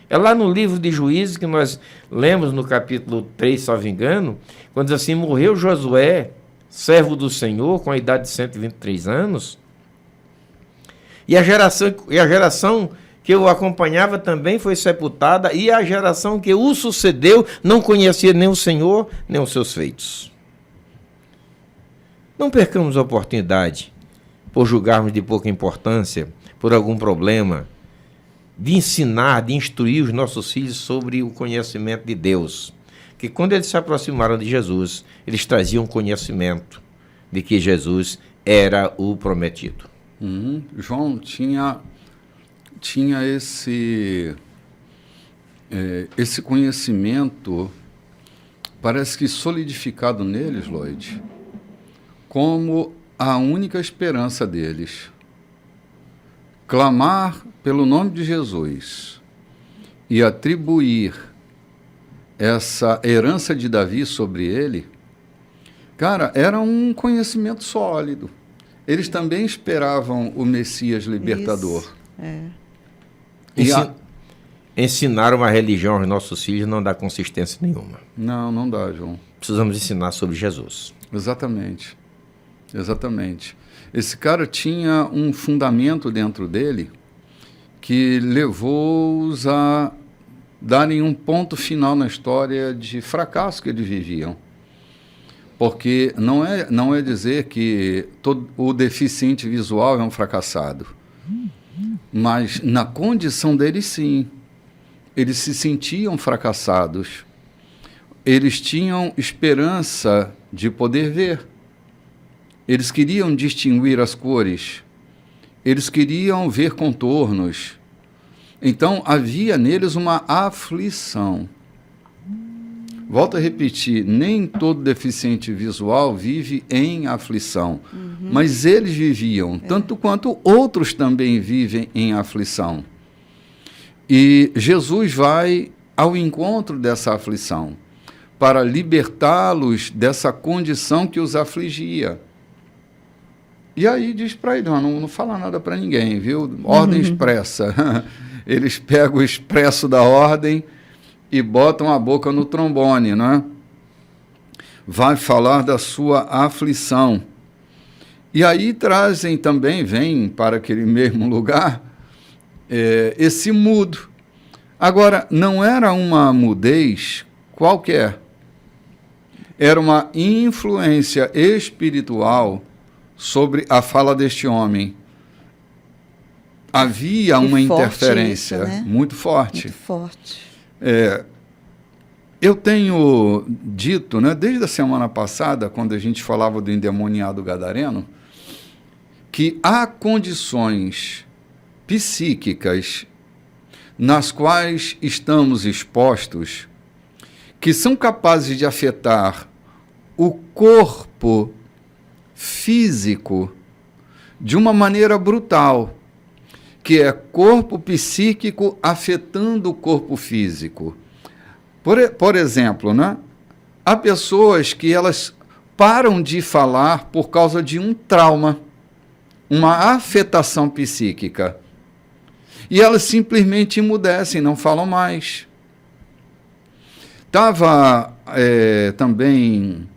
É lá no livro de Juízes que nós lemos no capítulo 3, salvo engano, quando diz assim: morreu Josué, servo do Senhor, com a idade de 123 anos, e a geração que o acompanhava também foi sepultada, e a geração que o sucedeu não conhecia nem o Senhor, nem os seus feitos. Não percamos a oportunidade, por julgarmos de pouca importância, por algum problema, de ensinar, de instruir os nossos filhos sobre o conhecimento de Deus. Que quando eles se aproximaram de Jesus, eles traziam conhecimento de que Jesus era o prometido. João tinha esse conhecimento, parece que solidificado neles, Lloyd, como a única esperança deles. Clamar pelo nome de Jesus e atribuir essa herança de Davi sobre ele, cara, era um conhecimento sólido. Eles também esperavam o Messias libertador. Isso, Ensinar uma religião aos nossos filhos não dá consistência nenhuma. Não dá, João. Precisamos ensinar sobre Jesus. Exatamente. Esse cara tinha um fundamento dentro dele que levou-os a darem um ponto final na história de fracasso que eles viviam. Porque não é dizer que todo o deficiente visual é um fracassado, mas na condição deles, sim. Eles se sentiam fracassados. Eles tinham esperança de poder ver. Eles queriam distinguir as cores. Eles queriam ver contornos. Então, havia neles uma aflição. Volto a repetir, nem todo deficiente visual vive em aflição, mas eles viviam, tanto quanto outros também vivem em aflição. E Jesus vai ao encontro dessa aflição, para libertá-los dessa condição que os afligia. E aí diz para ele, não fala nada para ninguém, viu? Ordem expressa. Eles pegam o expresso da ordem e botam a boca no trombone, né? Vai falar da sua aflição. E aí trazem também, vem para aquele mesmo lugar, esse mudo. Agora, não era uma mudez qualquer. Era uma influência espiritual sobre a fala deste homem. havia uma interferência isso, né? muito forte. Muito forte. Eu tenho dito, né, desde a semana passada, quando a gente falava do endemoniado gadareno, que há condições psíquicas nas quais estamos expostos que são capazes de afetar o corpo físico de uma maneira brutal, que é corpo psíquico afetando o corpo físico. Por exemplo, né? Há pessoas que elas param de falar por causa de um trauma, uma afetação psíquica. E elas simplesmente emudecem, não falam mais. Estava também,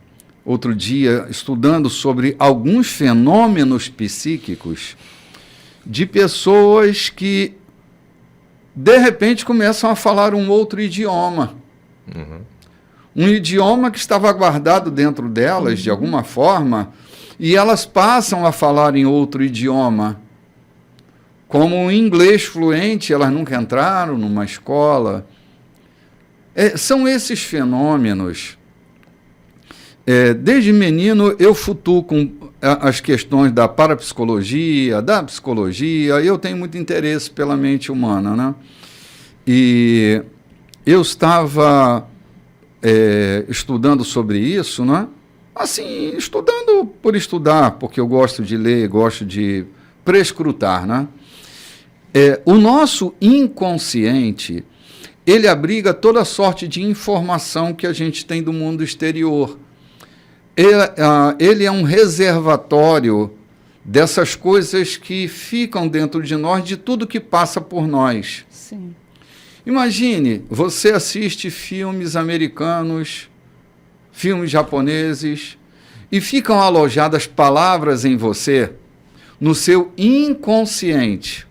outro dia, estudando sobre alguns fenômenos psíquicos de pessoas que, de repente, começam a falar um outro idioma. Uhum. Um idioma que estava guardado dentro delas, de alguma forma, e elas passam a falar em outro idioma. Como o inglês fluente, elas nunca entraram numa escola. São esses fenômenos. Desde menino, eu futuco as questões da parapsicologia, da psicologia. Eu tenho muito interesse pela mente humana, né? E eu estava estudando sobre isso, né? Assim, estudando por estudar, porque eu gosto de ler, gosto de prescrutar, né? O nosso inconsciente, ele abriga toda sorte de informação que a gente tem do mundo exterior. Ele é um reservatório dessas coisas que ficam dentro de nós, de tudo que passa por nós. Sim. Imagine, você assiste filmes americanos, filmes japoneses, e ficam alojadas palavras em você, no seu inconsciente.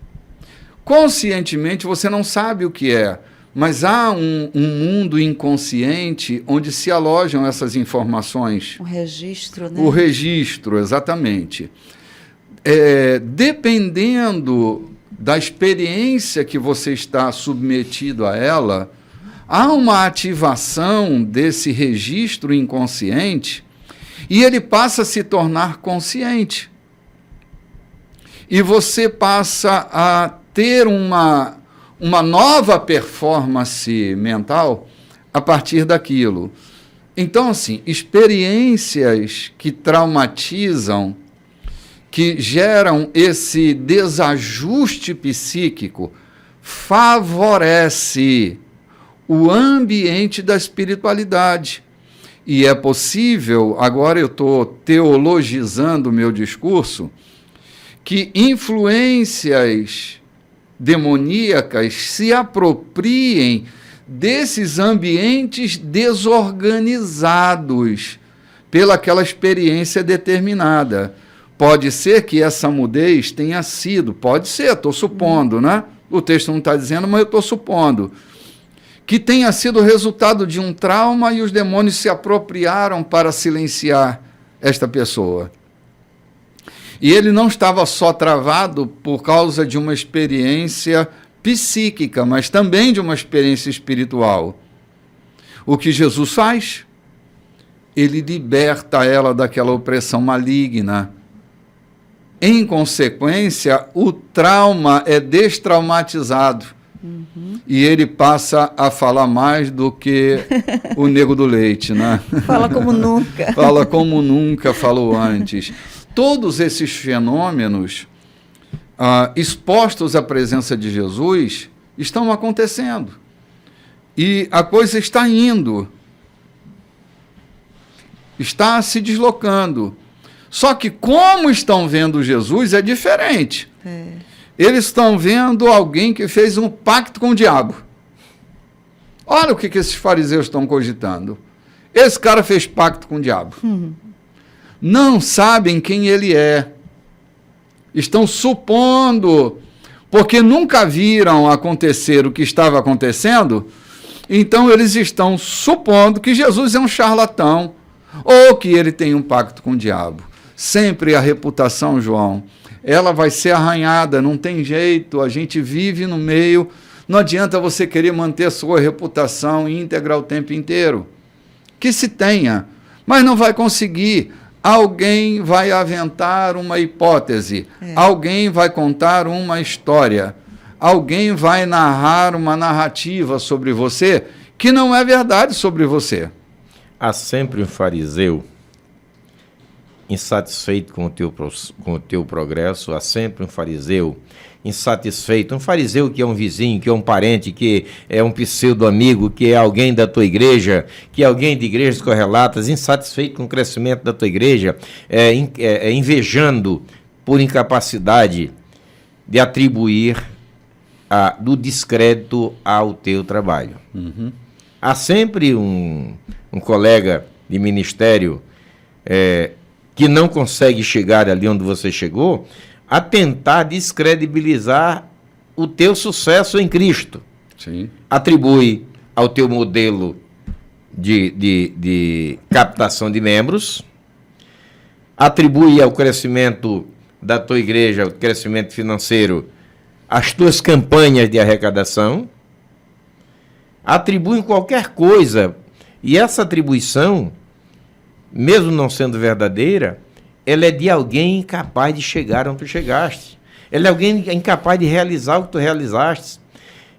Conscientemente você não sabe o que é, mas há um mundo inconsciente onde se alojam essas informações. O registro, né? O registro, exatamente. Dependendo da experiência que você está submetido a ela, há uma ativação desse registro inconsciente e ele passa a se tornar consciente. E você passa a ter uma nova performance mental a partir daquilo. Então, assim, experiências que traumatizam, que geram esse desajuste psíquico, favorece o ambiente da espiritualidade. E é possível, agora eu estou teologizando o meu discurso, que influências demoníacas se apropriem desses ambientes desorganizados pelaquela experiência determinada. Pode ser que essa mudez tenha sido, pode ser, estou supondo, né? O texto não está dizendo, mas eu estou supondo, que tenha sido resultado de um trauma e os demônios se apropriaram para silenciar esta pessoa. E ele não estava só travado por causa de uma experiência psíquica, mas também de uma experiência espiritual. O que Jesus faz? Ele liberta ela daquela opressão maligna. Em consequência, o trauma é destraumatizado. Uhum. E ele passa a falar mais do que o nego do leite, né? Fala como nunca. Fala como nunca falou antes. Todos esses fenômenos expostos à presença de Jesus estão acontecendo. E a coisa está indo. Está se deslocando. Só que como estão vendo Jesus é diferente. Eles estão vendo alguém que fez um pacto com o diabo. Olha o que esses fariseus estão cogitando. Esse cara fez pacto com o diabo. Não sabem quem ele é. Estão supondo, porque nunca viram acontecer o que estava acontecendo, então eles estão supondo que Jesus é um charlatão ou que ele tem um pacto com o diabo. Sempre a reputação, João, ela vai ser arranhada, não tem jeito, a gente vive no meio, não adianta você querer manter a sua reputação íntegra o tempo inteiro. Que se tenha, mas não vai conseguir. Alguém vai aventar uma hipótese, alguém vai contar uma história, alguém vai narrar uma narrativa sobre você que não é verdade sobre você. Há sempre um fariseu insatisfeito com o teu progresso, há sempre um fariseu insatisfeito, um fariseu que é um vizinho, que é um parente, que é um pseudo-amigo, que é alguém da tua igreja, que é alguém de igrejas correlatas, insatisfeito com o crescimento da tua igreja, invejando por incapacidade de atribuir do descrédito ao teu trabalho. Uhum. Há sempre um colega de ministério que não consegue chegar ali onde você chegou, a tentar descredibilizar o teu sucesso em Cristo. Sim. Atribui ao teu modelo de captação de membros, atribui ao crescimento da tua igreja, o crescimento financeiro, as tuas campanhas de arrecadação, atribui qualquer coisa, e essa atribuição, mesmo não sendo verdadeira, ela é de alguém incapaz de chegar onde tu chegaste. Ela é alguém incapaz de realizar o que tu realizaste.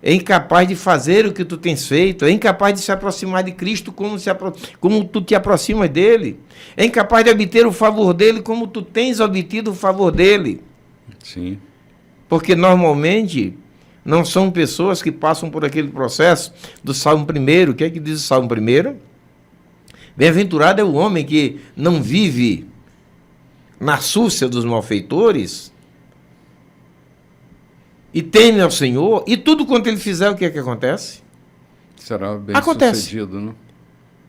É incapaz de fazer o que tu tens feito. É incapaz de se aproximar de Cristo como tu te aproximas dele. É incapaz de obter o favor dele como tu tens obtido o favor dele. Sim. Porque normalmente não são pessoas que passam por aquele processo do Salmo 1. O que é que diz o Salmo 1? Bem-aventurado é o homem que não vive na súcia dos malfeitores e teme ao Senhor, e tudo quanto ele fizer, o que é que acontece? Será bem sucedido, né?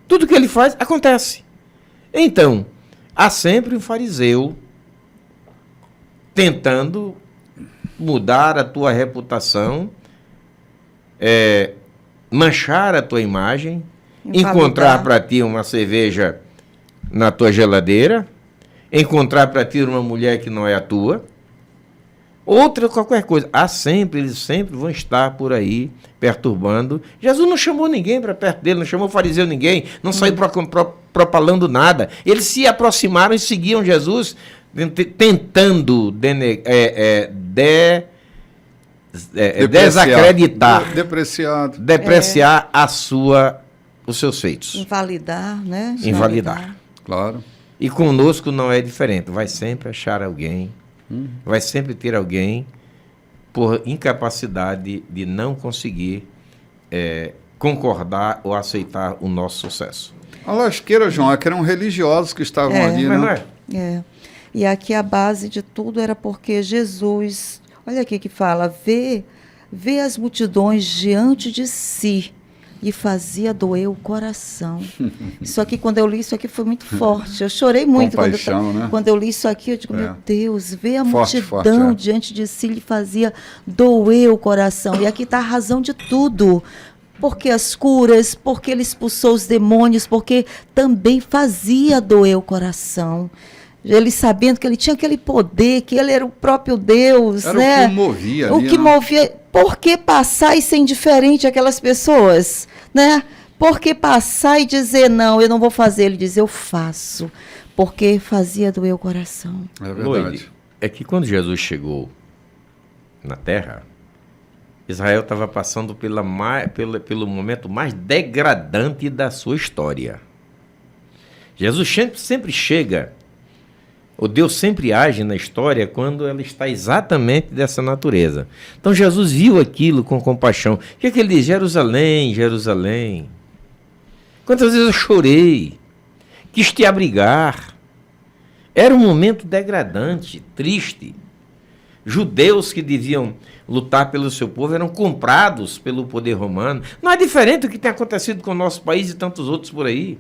Tudo que ele faz, acontece. Então, há sempre um fariseu tentando mudar a tua reputação, manchar a tua imagem, encontrar para ti uma cerveja na tua geladeira, encontrar para ti uma mulher que não é a tua, qualquer coisa. Eles sempre vão estar por aí perturbando. Jesus não chamou ninguém para perto dele, não chamou fariseu ninguém, não saiu propalando nada. Eles se aproximaram e seguiam Jesus, tentando desacreditar, depreciar os seus feitos. Invalidar, né? Invalidar. Claro. E conosco não é diferente. Vai sempre achar alguém, vai sempre ter alguém por incapacidade de não conseguir concordar ou aceitar o nosso sucesso. A lasqueira, João, é que eram religiosos que estavam ali, mas né? Não é? E aqui a base de tudo era porque Jesus, olha aqui que fala, vê as multidões diante de si e fazia doer o coração. Isso aqui, quando eu li isso aqui, foi muito forte. Eu chorei muito quando eu li isso aqui. Eu digo, meu Deus, vê a multidão diante de si e fazia doer o coração. E aqui está a razão de tudo. Porque as curas, porque ele expulsou os demônios, porque também fazia doer o coração. Ele sabendo que ele tinha aquele poder, que ele era o próprio Deus, era, né? O que movia. O que movia. Por que passar e ser indiferente àquelas pessoas, né? Por que passar e dizer, não, eu não vou fazer? Ele diz, eu faço. Porque fazia doer o coração. É verdade. É que quando Jesus chegou na Terra, Israel estava passando pelo momento mais degradante da sua história. Jesus sempre chega, o Deus sempre age na história quando ela está exatamente dessa natureza. Então Jesus viu aquilo com compaixão. O que é que ele diz? Jerusalém, Jerusalém, quantas vezes eu chorei, quis te abrigar. Era um momento degradante, triste. Judeus que deviam lutar pelo seu povo eram comprados pelo poder romano. Não é diferente do que tem acontecido com o nosso país e tantos outros por aí.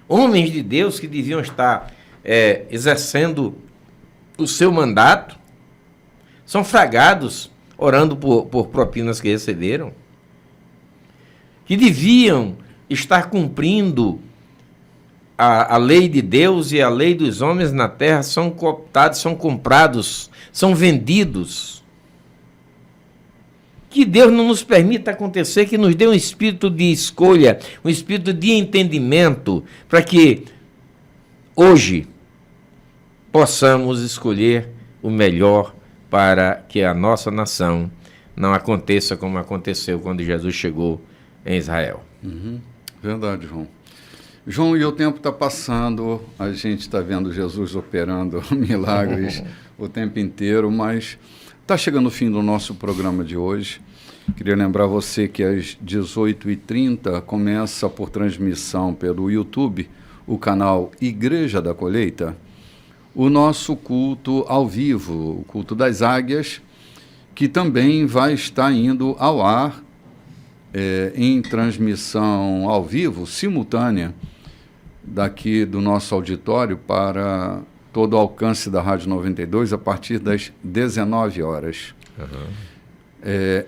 Homens de Deus que deviam estar exercendo o seu mandato são fragados orando por propinas que receberam, que deviam estar cumprindo a lei de Deus e a lei dos homens na terra são cooptados, são comprados, são vendidos. Que Deus não nos permita acontecer, que nos dê um espírito de escolha, um espírito de entendimento, para que hoje possamos escolher o melhor para que a nossa nação não aconteça como aconteceu quando Jesus chegou em Israel. Verdade, João. João, e o tempo está passando, a gente está vendo Jesus operando milagres o tempo inteiro, mas está chegando o fim do nosso programa de hoje. Queria lembrar você que às 18h30 começa por transmissão pelo YouTube, o canal Igreja da Colheita, o nosso culto ao vivo, o culto das águias, que também vai estar indo ao ar em transmissão ao vivo, simultânea, daqui do nosso auditório para todo o alcance da Rádio 92 a partir das 19 horas.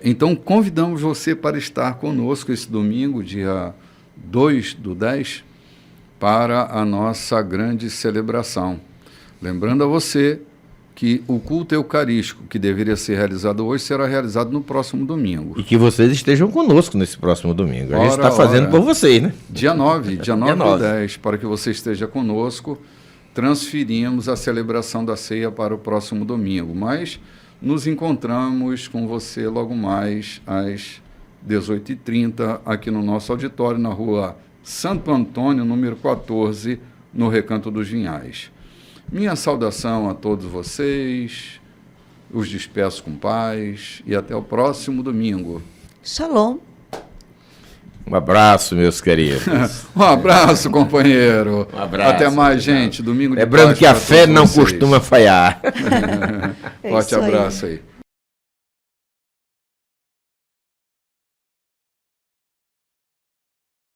Então, convidamos você para estar conosco esse domingo, dia 2/10, para a nossa grande celebração. Lembrando a você que o culto eucarístico, que deveria ser realizado hoje, será realizado no próximo domingo. E que vocês estejam conosco nesse próximo domingo. A gente está fazendo por vocês, né? Dia 9 e 10, para que você esteja conosco, transferimos a celebração da ceia para o próximo domingo. Mas nos encontramos com você logo mais às 18h30, aqui no nosso auditório, na rua Santo Antônio, número 14, no Recanto dos Vinhais. Minha saudação a todos vocês, os despeço com paz e até o próximo domingo. Shalom. Um abraço, meus queridos. Um abraço, companheiro. Um abraço. Até mais, gente. Domingo de Lembrando paz que a para fé todos não vocês. costuma falhar. Forte abraço aí.